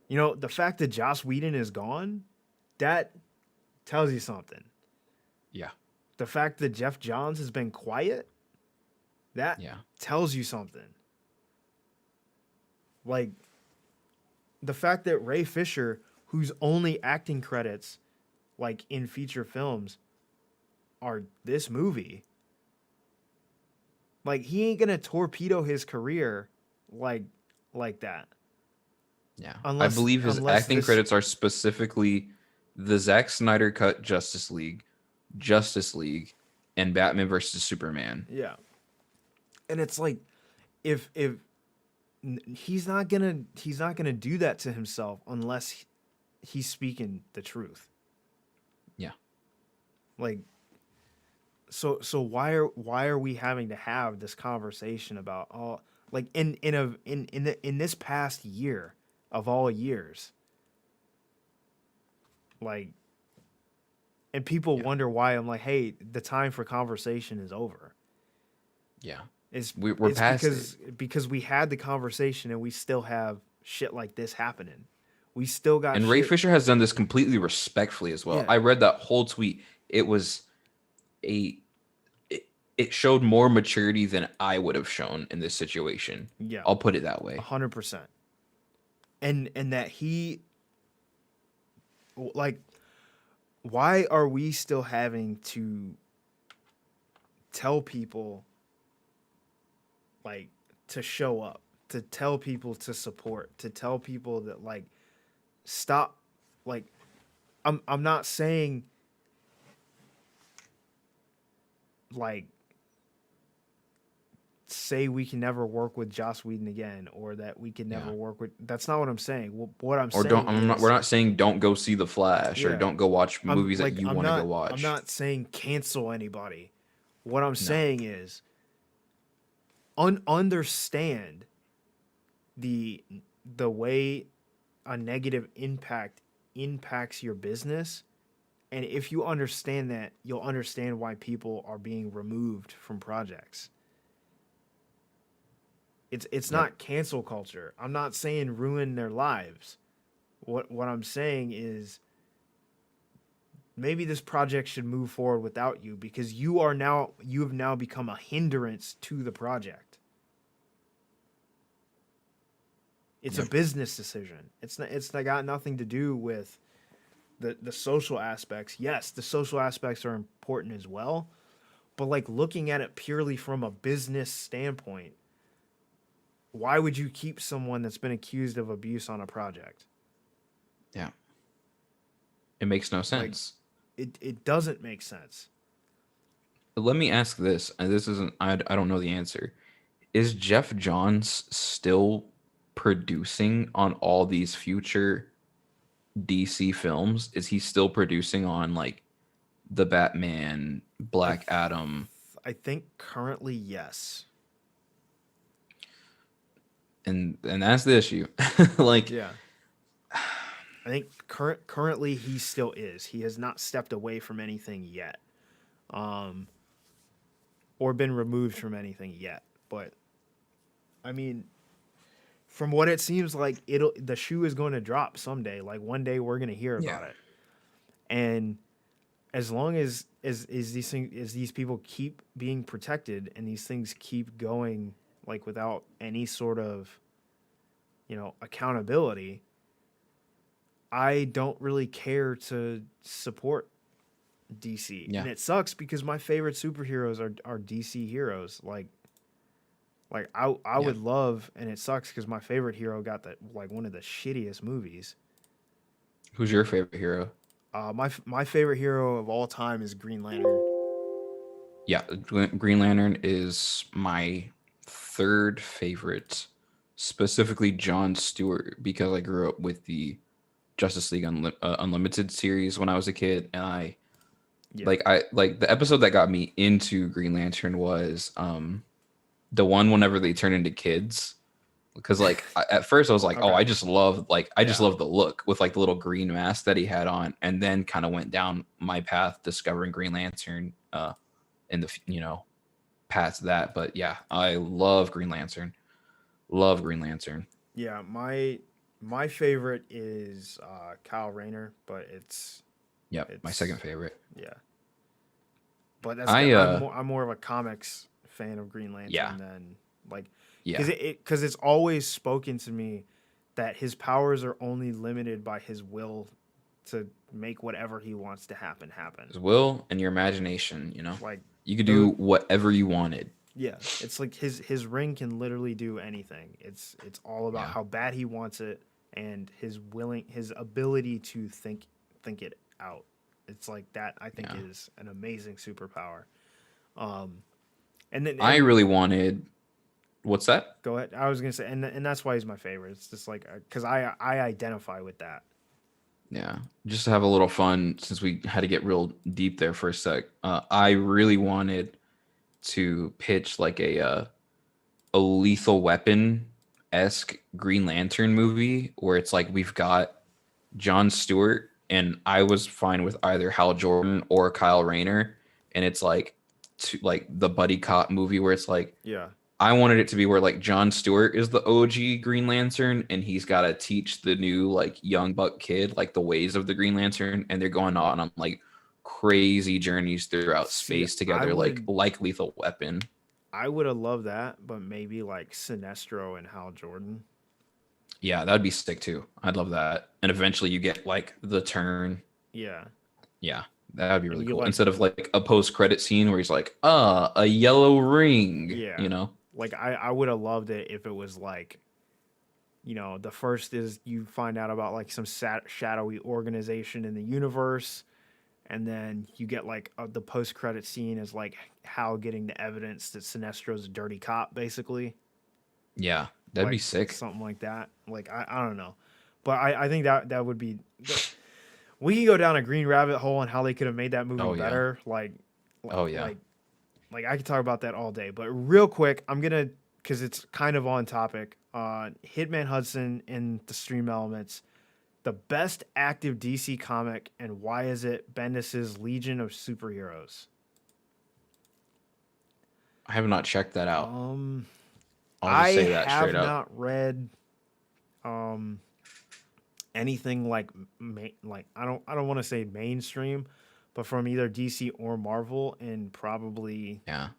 The fact that Joss Whedon is gone, that tells you something. Yeah. The fact that Jeff Johns has been quiet, that tells you something. Like the fact that Ray Fisher, whose only acting credits like in feature films are this movie, like he ain't gonna torpedo his career like that. Yeah. I Unless believe his unless acting this credits are specifically the Zack Snyder cut Justice League, and Batman versus Superman. Yeah. And it's like if he's not gonna do that to himself unless he's speaking the truth. Yeah. Like so why are we having to have this conversation about all like in this past year of all years, like, and people wonder why I'm like, hey, the time for conversation is over. Yeah. We're It's past because we had the conversation and we still have shit like this happening. We still got And Ray Fisher has done this completely respectfully as well. Yeah. I read that whole tweet. It was it showed more maturity than I would have shown in this situation. Yeah. I'll put it that way. 100%. And that he, like, why are we still having to tell people, like, to show up, to tell people to support, to tell people that, like, stop, like, I'm not saying, like, say we can never work with Joss Whedon again, or that we can never work with. That's not what I'm saying. What I'm saying we're not saying don't go see The Flash or don't go watch movies that you want to go watch. I'm not saying cancel anybody. What I'm saying is understand the way a negative impact impacts your business, and if you understand that, you'll understand why people are being removed from projects. It's not cancel culture. I'm not saying ruin their lives. What I'm saying is maybe this project should move forward without you because you have now become a hindrance to the project. It's a business decision. It's got nothing to do with the social aspects. Yes, the social aspects are important as well, but like looking at it purely from a business standpoint, why would you keep someone that's been accused of abuse on a project? Yeah. It makes no Like, sense. it doesn't make sense. But let me ask this, and this isn't, I don't know the answer. Is Jeff Johns still producing on all these future DC films? Is he still producing on like the Batman, I Black th- Adam, I think currently yes. and that's the issue. Like, Yeah. I think currently he still is. He has not stepped away from anything yet. Um or been removed from anything yet. But I mean, from what it seems like, the shoe is going to drop someday. Like one day we're going to hear yeah, about it. And as long as these things, as these people keep being protected and these things keep going like without any sort of, accountability, I don't really care to support DC. yeah, And it sucks because my favorite superheroes are DC heroes. Like I yeah. would love, and it sucks because my favorite hero got that like one of the shittiest movies. Who's your favorite hero? My favorite hero of all time is Green Lantern. Yeah, Green Lantern is my third favorite, specifically John Stewart, because I grew up with the Justice League Unlimited series when I was a kid, and Yeah. I like the episode that got me into Green Lantern was the one whenever they turn into kids. Because at first I was like, oh, Okay. I just Yeah. love the look with like the little green mask that he had on, and then kind of went down my path discovering Green Lantern in the past that. But yeah, I love Green Lantern. Love Green Lantern. Yeah. My favorite is Kyle Rayner, but Yep, my it's second favorite. yeah. But I I'm more of a comics fan of Green yeah, Lantern than like yeah, because it's always spoken to me that his powers are only limited by his will to make whatever he wants to happen. his will and your imagination. Like You could do the whatever you wanted. yeah, it's like his ring can literally do anything. It's all about Yeah, how bad he wants it and his ability to think it out. It's like that I think yeah. is an amazing superpower. Um and then I and really wanted. What's that? go ahead. I was gonna say, and that's why he's my favorite. It's just like because I identify with that. Yeah, just to have a little fun since we had to get real deep there for a sec. I really wanted to pitch like a Lethal Weapon esque Green Lantern movie where it's like we've got John Stewart and I was fine with either Hal Jordan or Kyle Rayner, and it's like the buddy cop movie where it's like Yeah, I wanted it to be where like John Stewart is the OG Green Lantern and he's got to teach the new like young buck kid like the ways of the Green Lantern, and they're going on like crazy journeys throughout see, space together like Lethal Weapon. I would have loved that, but maybe like Sinestro and Hal Jordan. Yeah, that'd be sick too. I'd love that. And eventually you get like the turn. Yeah, Yeah, that'd be and really you cool. like Instead of like a post-credit scene where he's like, a yellow ring, yeah, like I would have loved it if it was like, the first is you find out about like some shadowy organization in the universe, and then you get like the post credit scene is like Hal getting the evidence that Sinestro's a dirty cop, basically. Yeah, that'd be Like sick. something like that. Like I don't know, but I think that would be. We can go down a green rabbit hole on how they could have made that movie Oh yeah. better. Like, Oh yeah. like I could talk about that all day. But real quick, I'm gonna because it's kind of on topic. Hitman Hudson in the Stream Elements, the best active DC comic, and why is it Bendis's Legion of Superheroes? I have not checked that out. Um, I'll I just say that have straight up. not read um anything like like I don't want to say mainstream, but from either DC or Marvel in probably Yeah.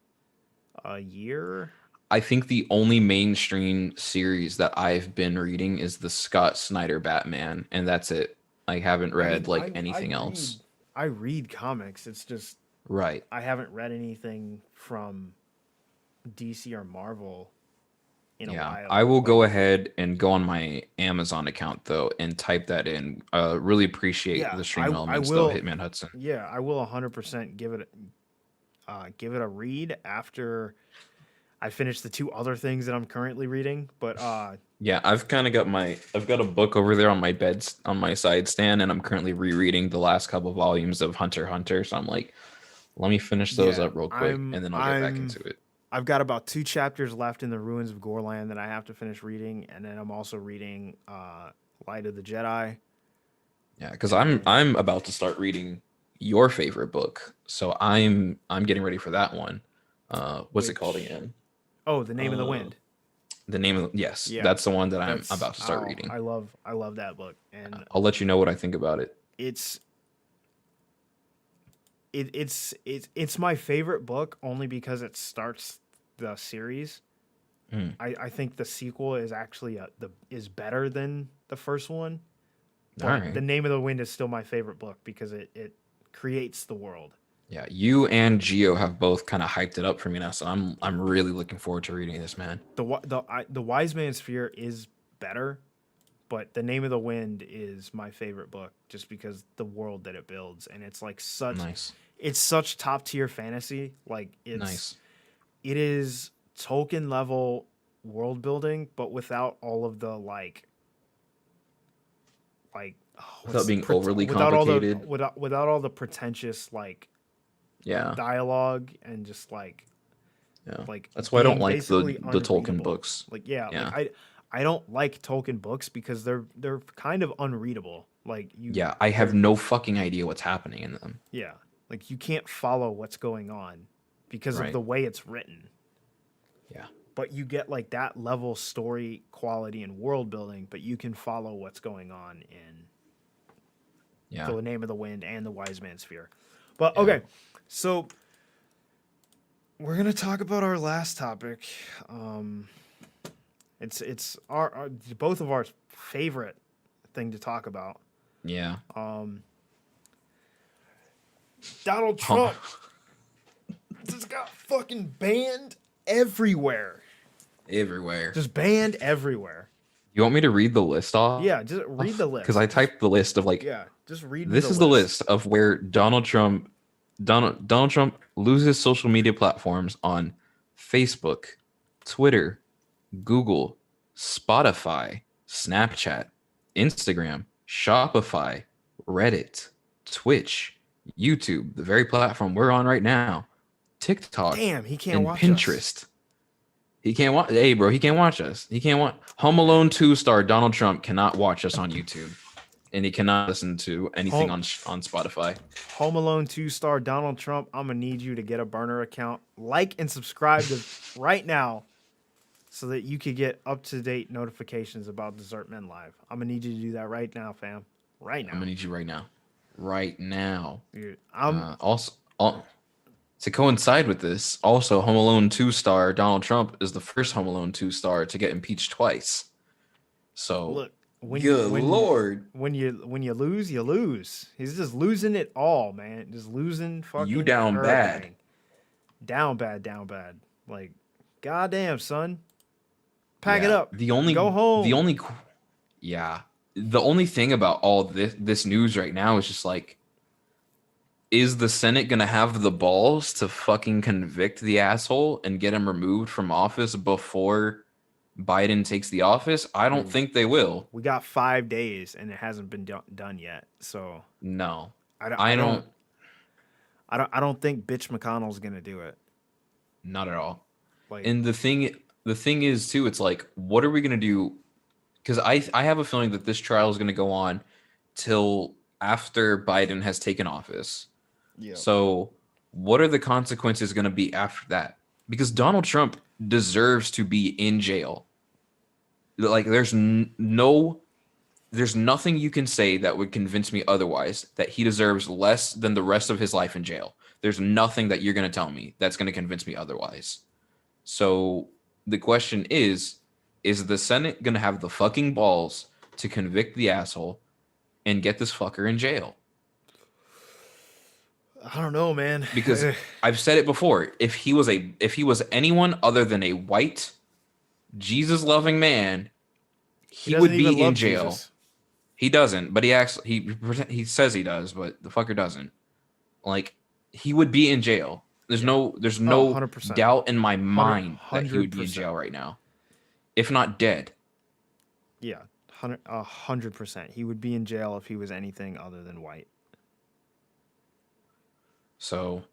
a year. I think the only mainstream series that I've been reading is the Scott Snyder Batman, and that's it. I haven't I read mean, like anything else. I read comics. It's just Right. I haven't read anything from DC or Marvel in a Yeah, while. I will but go ahead and go on my Amazon account though and type that in. Really appreciate yeah, the stream I elements though, will. Hitman Hudson. Yeah, I will 100% give it a read after I finish the two other things that I'm currently reading. But Yeah, I've got a book over there on my bed on my side stand, and I'm currently rereading the last couple volumes of Hunter x Hunter. So I'm like, let me finish those yeah, up real quick, and then I'll get back into it. I've got about 2 chapters left in the Ruins of Gorland that I have to finish reading, and then I'm also reading Light of the Jedi. Yeah, because And I'm about to start reading your favorite book, so I'm getting ready for that one. What's it called which again? oh, The Name of the Uh, Wind. the name of yes, Yeah, that's the one that I'm that's about to start reading. I love that book, and I'll let you know what I think about it. it's it's my favorite book only because it starts the series. Mm. I think the sequel is actually is better than the first one, All but right. The Name of the Wind is still my favorite book because it creates the world. Yeah, you and Geo have both kind of hyped it up for me now, so I'm really looking forward to reading this, man. The Wise Man's Fear is better, but The Name of the Wind is my favorite book just because the world that it builds, and it's like Nice, it's such top tier fantasy. Like nice. it is Tolkien level world building, but without all of the Without being overly complicated. without all the pretentious Yeah, dialogue and just yeah. like That's why I don't being like basically the Tolkien unreadable. books. Like yeah, Yeah, I don't like Tolkien books because they're kind of unreadable. Like yeah. I have no fucking idea what's happening in them. yeah, like you can't follow what's going on because of Right. the way it's written. Yeah, But you get like that level story quality and world building, but you can follow what's going on in yeah, The Name of the Wind and The Wise Man's Fear. But yeah. okay, so we're gonna talk about our last topic. It's our both of our favorite thing to talk about. Yeah. Donald Trump just got fucking banned everywhere. Everywhere. Just banned everywhere. You want me to read the list off? Yeah, just read the list. Because I typed the list of like Yeah, just read me this is the list of where Donald Trump loses social media platforms on Facebook, Twitter, Google, Spotify, Snapchat, Instagram, Shopify, Reddit, Twitch, YouTube, the very platform we're on right now, TikTok, Damn, he can't and watch Pinterest. us. He can't watch. Hey, bro, he can't watch us. He can't watch. Home Alone 2 star Donald Trump cannot watch us on YouTube, and he cannot listen to anything on Spotify. Home Alone 2 star Donald Trump, I'm gonna need you to get a burner account, like and subscribe to right now, so that you could get up to date notifications about Desert Men Live. I'm gonna need you to do that right now, fam. Right now. I'm gonna need you right now. Right now. Dude, To coincide with this, also Home Alone 2 star Donald Trump is the first Home Alone 2 star to get impeached twice. So look, good lord, when you lose, you lose. He's just losing it all, man. Just losing fucking you down everything. bad. Down bad. Like, goddamn, son. Pack it Yeah, up. Go home. The only thing about all this news right now is just like, is the Senate gonna have the balls to fucking convict the asshole and get him removed from office before Biden takes the office? I don't think they will. We got 5 days and it hasn't been done yet. So No, I don't think Bitch McConnell's gonna do it. not at all. Like, And the thing is too, it's like, what are we gonna do? Because I have a feeling that this trial is gonna go on till after Biden has taken office. yeah. So what are the consequences going to be after that? Because Donald Trump deserves to be in jail. Like there's nothing you can say that would convince me otherwise that he deserves less than the rest of his life in jail. There's nothing that you're going to tell me that's going to convince me otherwise. So the question is the Senate going to have the fucking balls to convict the asshole and get this fucker in jail? I don't know, man. Because I've said it before. If he was anyone other than a white Jesus loving man, He he doesn't would be even in love jail. Jesus. He doesn't, but he says he does, but the fucker doesn't. Like, he would be in jail. Yeah. There's Oh, no 100%. doubt in my 100, mind that he would be in 100%. jail right now, if not dead. Yeah. 100%. He would be in jail if he was anything other than white. So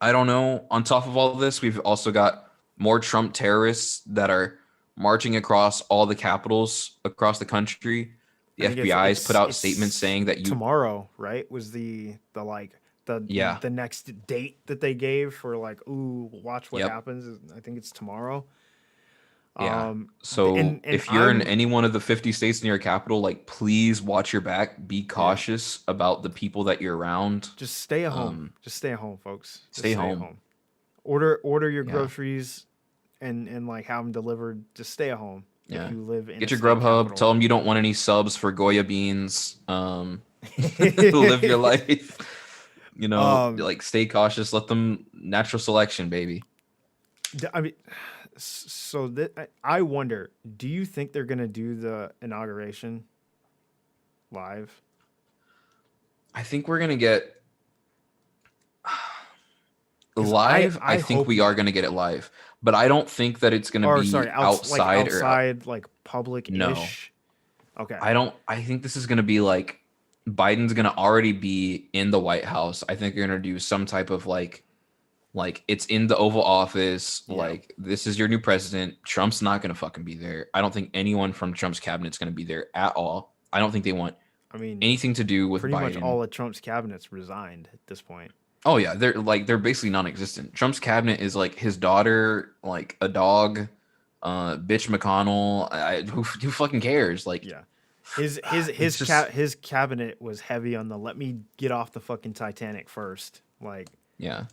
I don't know. On top of all of this, we've also got more Trump terrorists that are marching across all the capitals across the country. The I think FBI has put out statements saying that tomorrow, right? Was the like yeah, the next date that they gave for like, ooh, watch what yep, happens. I think it's tomorrow. yeah. Um, So and if you're in I'm any one of the 50 states near a capital, like, please watch your back. Be yeah, cautious about the people that you're around. just stay at home. Just stay at home, folks. Just Stay stay at home. home. Order your Yeah, groceries and like have them delivered. Just stay at home if yeah. you live in a Get your state Grubhub. capital. Tell them you don't want any subs for Goya beans. Live your life. um, Like, stay cautious. Let them natural selection, baby. I mean, so that I wonder, do you think they're gonna do the inauguration live? I think we're gonna get Because live. I I think hope we are not. gonna get it live, but I don't think that it's gonna Or sorry, be outside or out. outside, like public No, ish. Okay. I don't. I think this is gonna be like Biden's gonna already be in the White House. I think they're gonna do some type of like it's in the Oval Office. Yeah. Like, this is your new president. Trump's not gonna fucking be there. I don't think anyone from Trump's cabinet's gonna be there at all. I don't think they want I mean, anything to do with pretty much Biden. all of Trump's cabinets resigned at this point. Oh yeah, they're basically non-existent. Trump's cabinet is like his daughter, like a dog, bitch McConnell. Who fucking cares? Like, Yeah. His it's just his cabinet was heavy on the let me get off the fucking Titanic first. Like, yeah.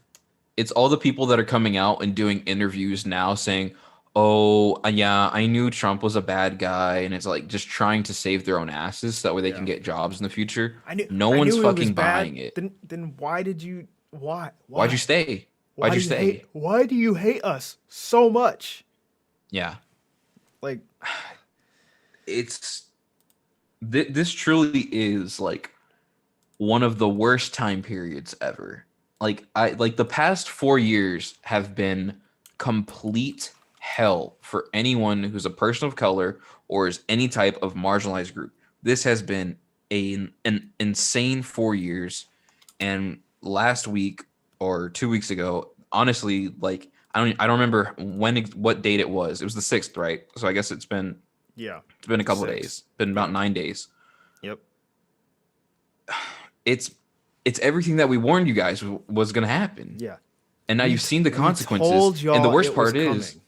It's all the people that are coming out and doing interviews now saying, "Oh, yeah, I knew Trump was a bad guy," and it's like just trying to save their own asses so that way they can yeah. get jobs in the future. I knew No one's it was fucking bad. buying it. Then why did you Why'd you stay? Why'd why you do you hate stay? why do you hate us so much? Yeah. Like, It's this truly is like one of the worst time periods ever. Like the past 4 years have been complete hell for anyone who's a person of color or is any type of marginalized group. This has been an insane 4 years. And last week or 2 weeks ago, honestly, like, I don't remember what date it was. It was the 6th, right? So I guess yeah. it's been a couple 6. days. Been about 9 days. Yep. It's everything that we warned you guys was going to happen. Yeah. And now you've seen the We consequences. told y'all And the worst it was part is,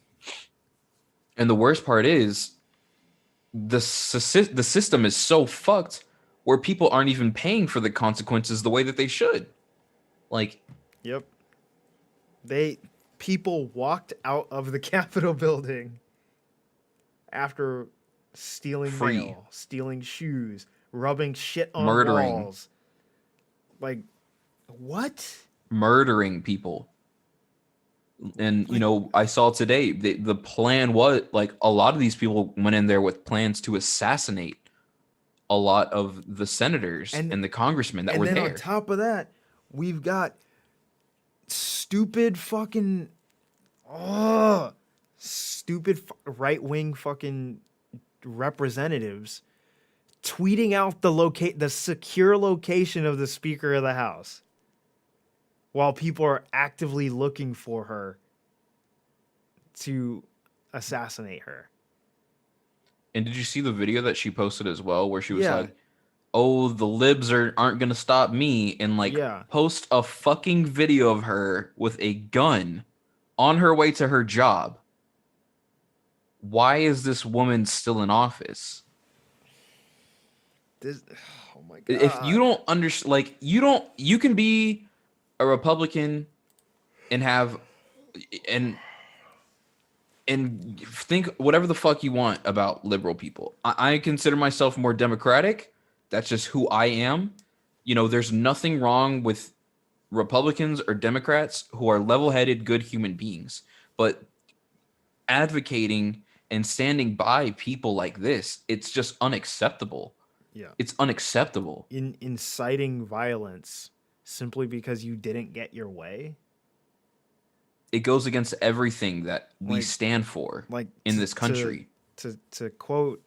coming. the system is so fucked where people aren't even paying for the consequences the way that they should. Like, Yep. People walked out of the Capitol building after stealing Free. mail, stealing shoes, rubbing shit on Murdering. walls. Like, what? murdering people. And I saw today the plan was like a lot of these people went in there with plans to assassinate a lot of the senators and the congressmen that were And then there. on top of that, we've got stupid fucking right-wing fucking representatives tweeting out the secure location of the Speaker of the House while people are actively looking for her to assassinate her. And did you see the video that she posted as well, where she was Yeah. like, "Oh, the libs aren't gonna stop me," and like Yeah. post a fucking video of her with a gun on her way to her job. Why is this woman still in office? Oh my god. If you don't understand, like, you can be a Republican and have and think whatever the fuck you want about liberal people. I consider myself more democratic. That's just who I am. There's nothing wrong with Republicans or Democrats who are level-headed, good human beings. But advocating and standing by people like this. It's just unacceptable. Yeah. It's unacceptable. Inciting violence simply because you didn't get your way. It goes against everything that we Like- stand for Like in this country. To quote,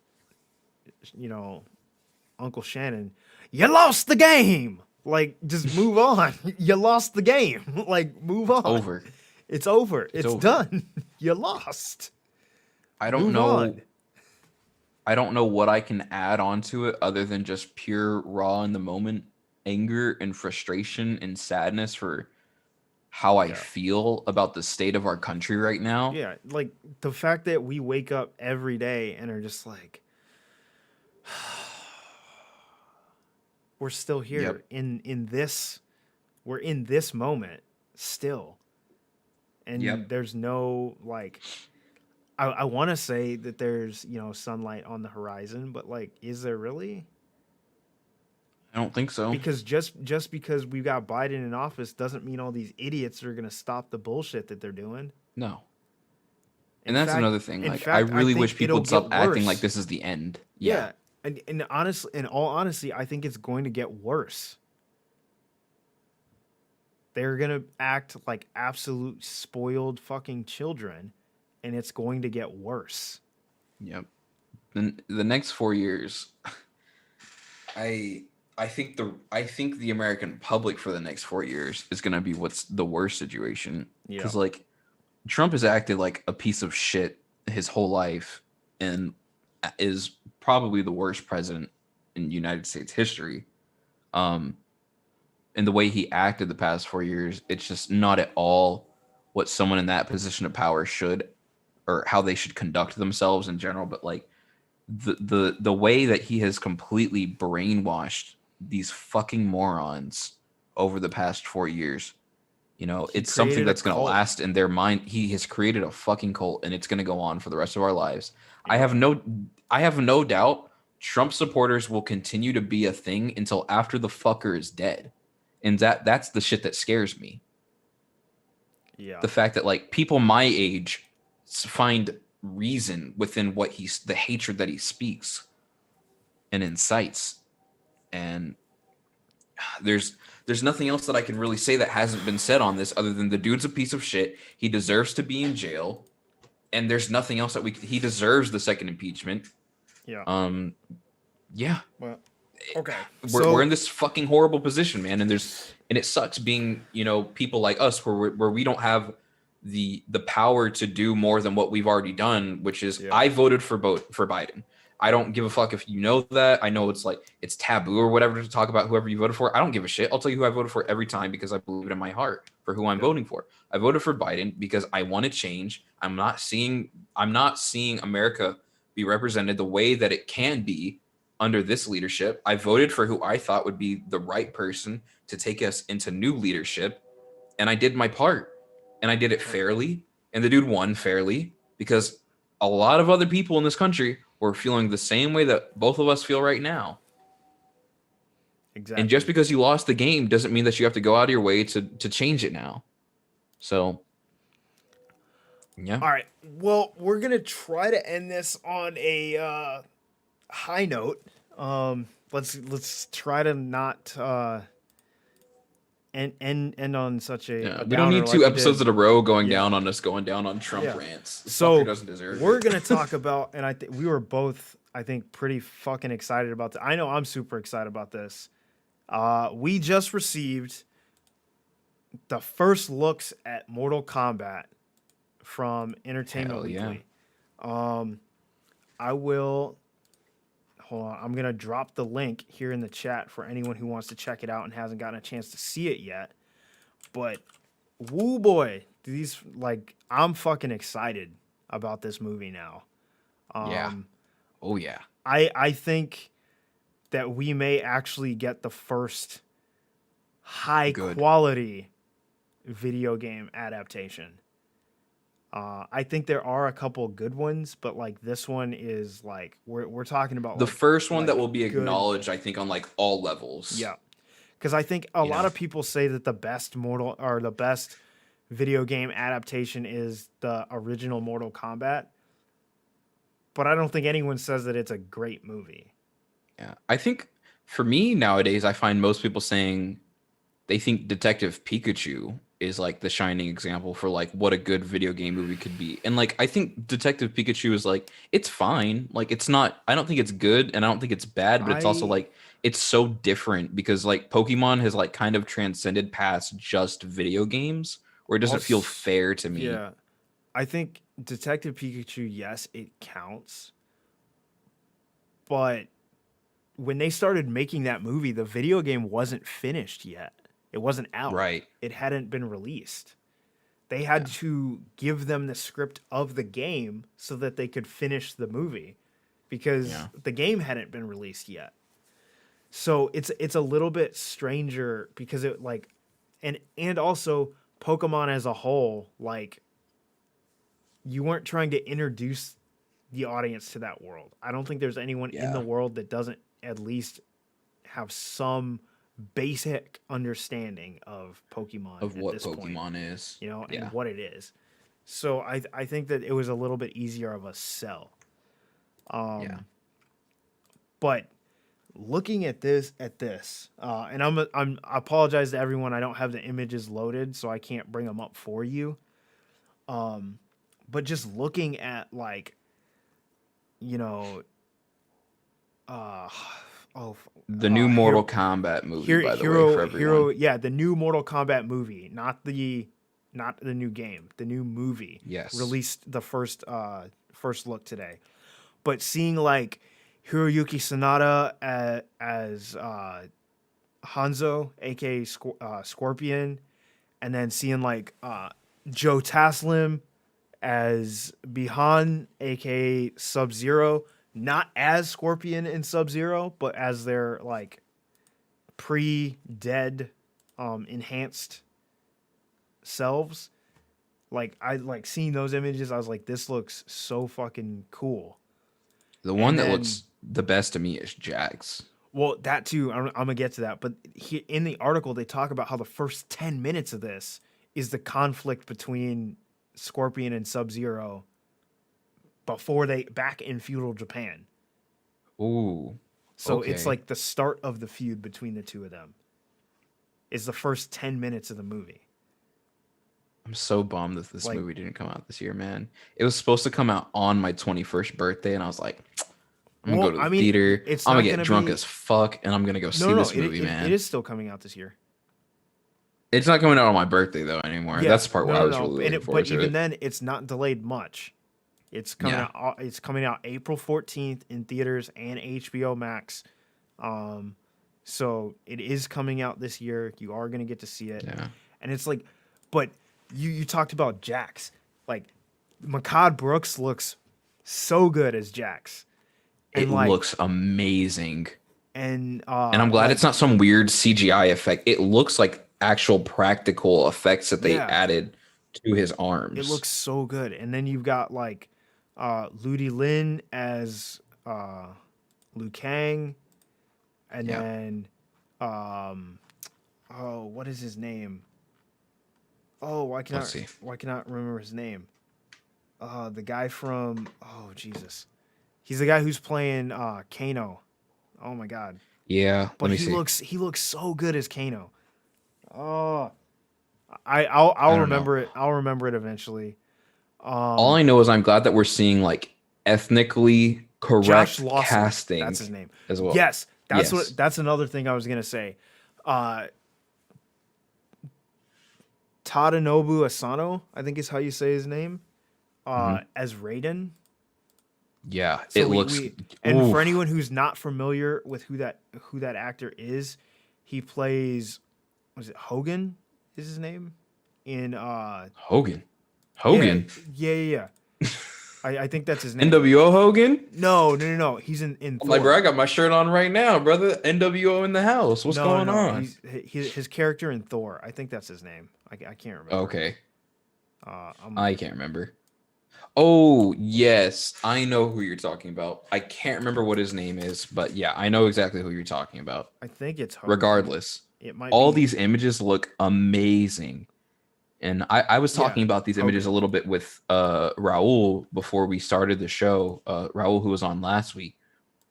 Uncle Shannon, you lost the game. Like, just move on. You lost the game. Like, move on. Over. It's over. It's over. done. You lost. I don't Move know. on. I don't know what I can add onto it other than just pure raw in the moment anger and frustration and sadness for how I feel about the state of our country right now. Yeah, like the fact that we wake up every day and are just like, we're still here Yep. in this, we're in this moment still, and Yep. there's no like, I want to say that there's sunlight on the horizon, but like, is there really? I don't think so. Because just because we've got Biden in office doesn't mean all these idiots are gonna stop the bullshit that they're doing. No. In And that's fact- another thing. in Like, fact, I I really think wish people it'll would stop get acting worse. like this is the end. Yeah. And honestly, in all honesty, I think it's going to get worse. They're gonna act like absolute spoiled fucking children, and it's going to get worse. Yep. The next 4 years, I think the American public for the next 4 years is gonna be what's the worst situation. Because like Trump has acted like a piece of shit his whole life and is probably the worst president in United States history. And the way he acted the past 4 years, it's just not at all what someone in that position of power should, or how they should conduct themselves in general. But like the way that he has completely brainwashed these fucking morons over the past 4 years, it's something created a that's going to cult. last in their mind. He has created a fucking cult, and it's going to go on for the rest of our lives. I have no doubt Trump supporters will continue to be a thing until after the fucker is dead. And that's the shit that scares me. Yeah. The fact that like people my age find reason within the hatred that he speaks and incites. And there's nothing else that I can really say that hasn't been said on this other than the dude's a piece of shit. He deserves to be in jail. And there's nothing else he deserves the second impeachment. Yeah. Yeah. Well, okay. We're in this fucking horrible position, man. And it sucks being, people like us where we don't have the power to do more than what we've already done, which is I voted for Biden. I don't give a fuck if you know that. I know it's like it's taboo or whatever to talk about whoever you voted for. I don't give a shit. I'll tell you who I voted for every time because I believe it in my heart for who I'm voting for. I voted for Biden because I want to change. I'm not seeing America be represented the way that it can be under this leadership. I voted for who I thought would be the right person to take us into new leadership, and I did my part, and I did it fairly, and the dude won fairly because a lot of other people in this country were feeling the same way that both of us feel right now. Exactly. And just because you lost the game doesn't mean that you have to go out of your way to change it now. So, yeah. All right. Well, we're gonna try to end this on a high note. Let's try to not end on such a we don't need downer two like we episodes did. in a row going down on Trump Yeah. rants. This So fucker doesn't deserve we're it. gonna talk about, and we were both, I think, pretty fucking excited about this. I know I'm super excited about this. We just received the first looks at Mortal Kombat from Entertainment Hell yeah. Weekly. I will hold on. I'm gonna drop the link here in the chat for anyone who wants to check it out and hasn't gotten a chance to see it yet. But woo boy, I'm fucking excited about this movie now. Yeah. Oh yeah. I think that we may actually get the first high quality video game adaptation. I think there are a couple good ones, but like this one is like we're talking about The like, first one like that will be good- acknowledged, I think, on like all levels. Yeah, because I think a lot of people say that the best video game adaptation is the original Mortal Kombat, but I don't think anyone says that it's a great movie. Yeah. I think for me nowadays, I find most people saying they think Detective Pikachu is like the shining example for like what a good video game movie could be. And like I think Detective Pikachu is like it's fine. Like it's not I don't think it's good and I don't think it's bad, but it's also I like it's so different because like Pokemon has like kind of transcended past just video games where it doesn't feel also, fair to me. yeah, I think Detective Pikachu, yes, it counts, but when they started making that movie, the video game wasn't finished yet. It wasn't out. Right. It hadn't been released. They had Yeah. to give them the script of the game so that they could finish the movie because Yeah. the game hadn't been released yet. So it's a little bit stranger because it like and also Pokemon as a whole, like you weren't trying to introduce the audience to that world. I don't think there's anyone in the Yeah. world that doesn't at least have some basic understanding of Pokemon Of at what this point, Pokemon is. you know, and Yeah. what it is. So I think that it was a little bit easier of a sell. Yeah. But looking at this, and I apologize to everyone. I don't have the images loaded, so I can't bring them up for you. But just looking at like, you know, uh, oh, The new Mortal Hero, Kombat movie, by the way, for everyone. yeah, the new Mortal Kombat movie, not the new game, the new movie Yes. released the first look today. But seeing like Hiroyuki Sanada as Hanzo, aka Scorpion, and then seeing like Joe Taslim as Bihan, aka Sub Zero, not as Scorpion and Sub Zero, but as their like pre-dead enhanced selves. Like I like seeing those images, I was like, this looks so fucking cool. The one And that then, looks the best to me is Jax. well, that too, I'm gonna get to that. But in the article, they talk about how the first 10 minutes of this is the conflict between Scorpion and Sub Zero before they back in feudal Japan. Ooh. So Okay. it's like the start of the feud between the two of them is the first 10 minutes of the movie. I'm so bummed that this Like, movie didn't come out this year, man. It was supposed to come out on my 21st birthday, and I was like, I'm gonna well, go to I the mean, theater. it's I'm not gonna get gonna drunk be. as fuck, and I'm gonna go see No, this movie, man. it is still coming out this year. It's not coming out on my birthday though anymore. Yeah, That's the part where I was no. really And looking forward but to even it. then, it's not delayed much. It's coming Yeah. out. It's coming out April 14th in theaters and HBO Max. So it is coming out this year. You are gonna get to see it. Yeah. And it's like, but you talked about Jax. Like, Makad Brooks looks so good as Jax. And It like, looks amazing. and And I'm glad like, it's not some weird CGI effect. It looks like actual practical effects that they yeah, added to his it arms. looks so good. And then you've got like Ludi Lin as Liu Kang, and Yeah. then oh, what is his name? Oh, Let's see. why cannot remember his name? The guy from, oh Jesus, he's the guy who's playing Kano. Oh my God! Yeah. But Let me see. he looks so good as Kano. Oh, I'll I don't know. remember it. I'll remember it eventually. All I know is I'm glad that we're seeing like ethnically Josh correct Lawson, casting that's his name. as well. Yes, Yes. that's another thing I was gonna say. Tadanobu Asano, I think is how you say his name, as Raiden. Yeah. So It looks. and for Oof. anyone who's not familiar with who that actor is, he plays, was it Hogan? Is his name in Hogan. Hogan. Yeah. I think that's his name. NWO Hogan. No. He's in I'm Thor. like, bro, I got my shirt on right now, brother. NWO in the house. What's going on? He's his character in Thor. I think that's his name. I can't remember. Okay. I'm, I can't remember. Oh, yes. I know who you're talking about. I can't remember what his name is, but yeah, I know exactly who you're talking about. I think it's Hogan. Regardless, It might all be. these images look amazing. And I was Yeah. talking about these images Hogan. a little bit with Raul before we started the show. Raul, who was on last week,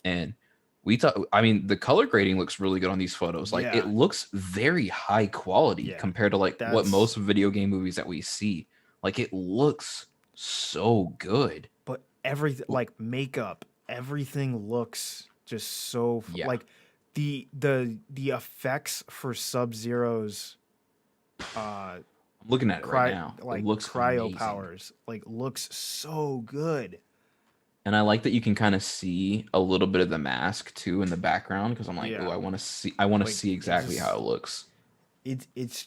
and we thought, I mean, the color grading looks really good on these photos. Like it Yeah. looks very high quality Yeah. compared to like what That's most video game movies that we see. Like it looks so good. but everything like makeup, everything looks just so Yeah. like the effects for Sub-Zero's uh I'm looking at it right now. It looks cryo amazing. powers like looks so good. And I like that you can kind of see a little bit of the mask too in the background because I'm like, oh, Yeah. I want to Like see it exactly how just it looks. it's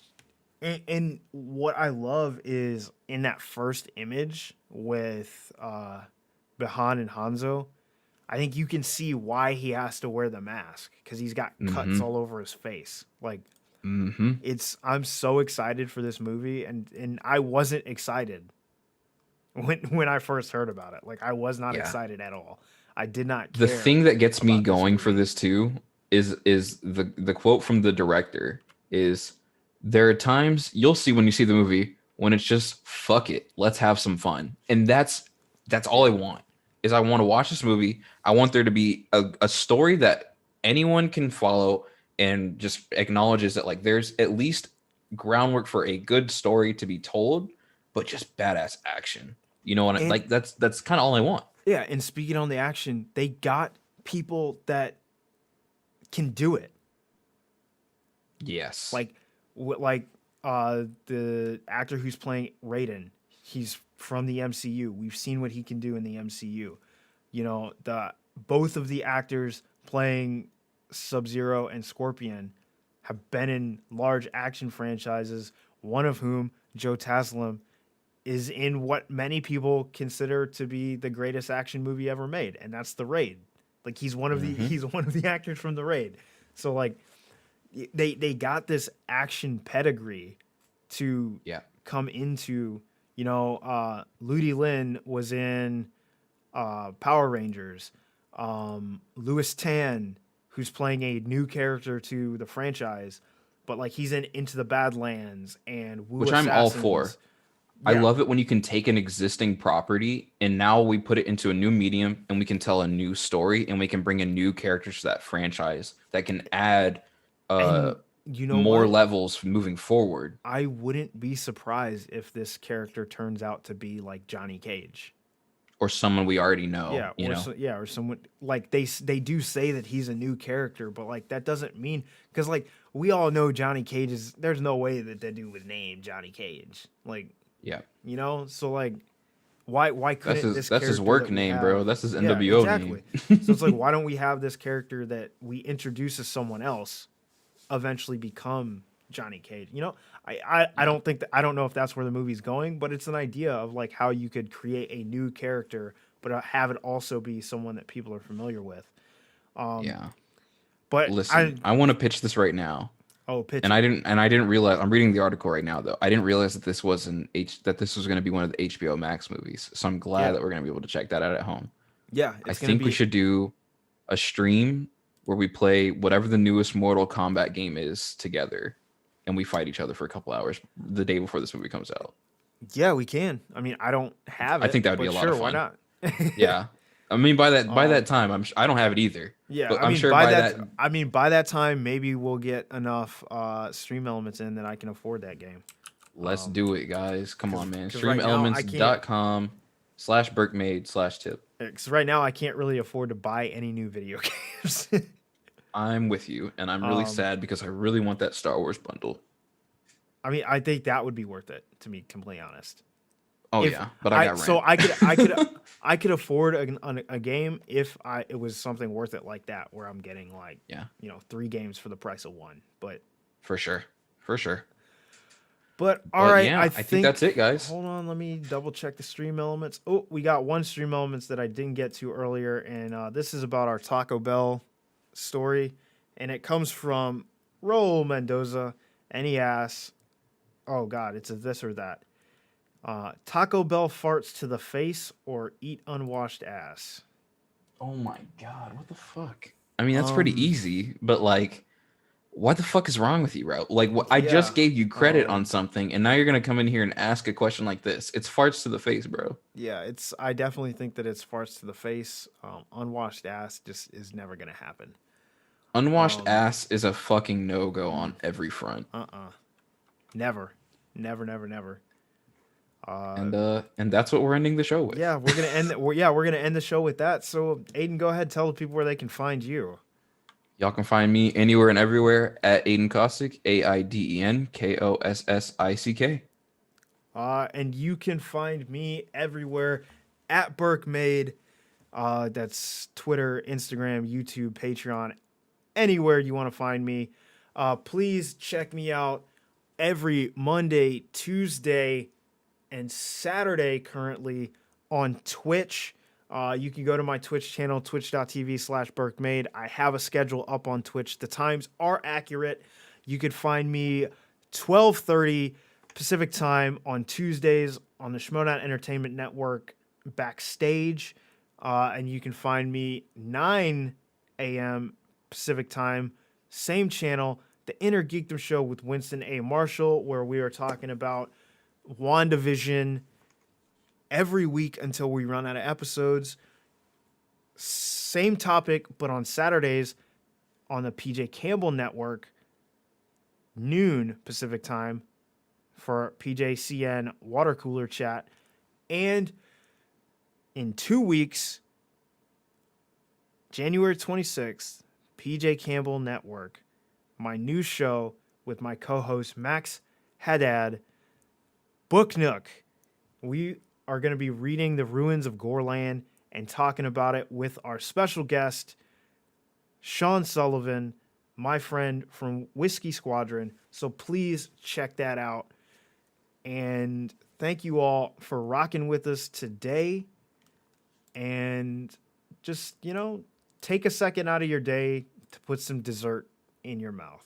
and what I love is in that first image with Bihan and Hanzo, I think you can see why he has to wear the mask because he's got cuts Mm-hmm. all over his face. Like Mm-hmm. I'm so excited for this movie, and I wasn't excited when I first heard about it. Like I was not Yeah. excited at all. I did not The care thing that gets me about this going for movie. this too is the quote from the director is there are times you'll see when you see the movie when it's just fuck it, let's have some fun. And that's all I Yeah, want is I want to watch this movie. I want there to be a story that anyone can follow and just acknowledges that like there's at least groundwork for a good story to be told, but just badass action. You know what I, and like that's kind of all I want. yeah, and speaking on the action, they got people that can do it. Yes. Like like the actor who's playing Raiden, he's from the MCU. We've seen what he can do in the MCU. You know, the both of the actors playing Sub-Zero and Scorpion have been in large action franchises, one of whom, Joe Taslim, is in what many people consider to be the greatest action movie ever made, and that's The Raid. Like Mm-hmm. he's one of the actors from The Raid. So like they got this action pedigree to Yeah. come into, you know, Ludi Lin was in Power Rangers. Louis Tan, who's playing a new character to the franchise, but like he's in Into the Badlands and Wu Which I'm all for. Assassins. I Yeah, love it when you can take an existing property and now we put it into a new medium and we can tell a new story and we can bring in new characters to that franchise that can add uh and you know more what? levels moving forward. I wouldn't be surprised if this character turns out to be like Johnny Cage. Or someone we already know, Yeah, you or know. so, yeah, or someone like they do say that he's a new character, but like that doesn't mean because like we all know Johnny Cage is. There's no way that dude was named Johnny Cage. Like Yeah. you know, so like why couldn't this That's his character work that we name, have? bro. That's his Yeah, NWO name. exactly. So it's like why don't we have this character that we introduce as someone else eventually become Johnny Cage? You know, I Yeah. don't think that I don't know if that's where the movie's going, but it's an idea of like how you could create a new character, but have it also be someone that people are familiar with. Um, Yeah. but Listen, I want to pitch this right now. pitch And it. I didn't realize I'm reading the article right now though. I didn't realize that this was going to be one of the HBO Max movies. So I'm glad Yeah, that we're going to be able to check that out at home. yeah, I it's gonna think we be should do a stream where we play whatever the newest Mortal Kombat game is together and we fight each other for a couple hours the day before this movie comes out. yeah, we can. I mean, I don't have I it, think that would be but a lot of sure, why fun. not? Yeah. I mean by that um, time I don't have it either. yeah, But I'm sure by that by that time, maybe we'll get enough stream elements in that I can afford that game. let's do it guys. Come on man. Because right now I can't. streamelements.com/burkmade/tip. Because right now I can't really afford to buy any new video games. I'm with you, and I'm really um, sad because I really want that Star Wars bundle. I mean, I think that would be worth it to be completely honest. Oh If yeah, but I got rent. so, I could afford a game if it was something worth it like that, where I'm getting like Yeah, 3 games for the price of one. for sure, for sure. But all But right, yeah, I think that's it, guys. Hold on, let me double check the stream elements. Oh, we got one stream elements that I didn't get to earlier, and this is about our Taco Bell story, and it comes from Raul Mendoza, and he asks, "Oh God, it's a this or that. Taco Bell farts to the face or eat unwashed ass?" Oh my god, what the fuck? I mean, that's pretty Um, easy, but like, what the fuck is wrong with you, bro? Like, I just Yeah. gave you credit on Um, something, and now you're gonna come in here and ask a question like this. It's farts to the face, bro. yeah, I definitely think that it's farts to the face. Unwashed ass just is never gonna happen. Unwashed Um, ass is a fucking no go on every front. Never, never, never, never. Uh, And that's what we're ending the show with. yeah, we're gonna end. We're gonna end the show with that. So, Aiden, go ahead, tell the people where they can find you. Y'all can find me anywhere and everywhere at Aiden Kossick, AIDEN KOSSICK. And you can find me everywhere at Burke Made. That's Twitter, Instagram, YouTube, Patreon, anywhere you want to find me. Please check me out every Monday, Tuesday, and Saturday currently on Twitch. You can go to my Twitch channel, twitch.tv/BurkeMade. I have a schedule up on Twitch. The times are accurate. You could find me 12:30 Pacific time on Tuesdays on the Schmodown Entertainment Network backstage. And you can find me 9 a.m. Pacific time, same channel, The Inner Geekdom Show with Winston A. Marshall, where we are talking about WandaVision every week until we run out of episodes. Same topic, but on Saturdays on the PJ Campbell Network, noon Pacific time for PJCN Water Cooler Chat. And in 2 weeks, January 26th, PJ Campbell Network, my new show with my co-host Max Haddad, Book Nook. We are going to be reading The Ruins of Gorland and talking about it with our special guest, Sean Sullivan, my friend from Whiskey Squadron. So please check that out. And thank you all for rocking with us today. And just, take a second out of your day to put some dessert in your mouth.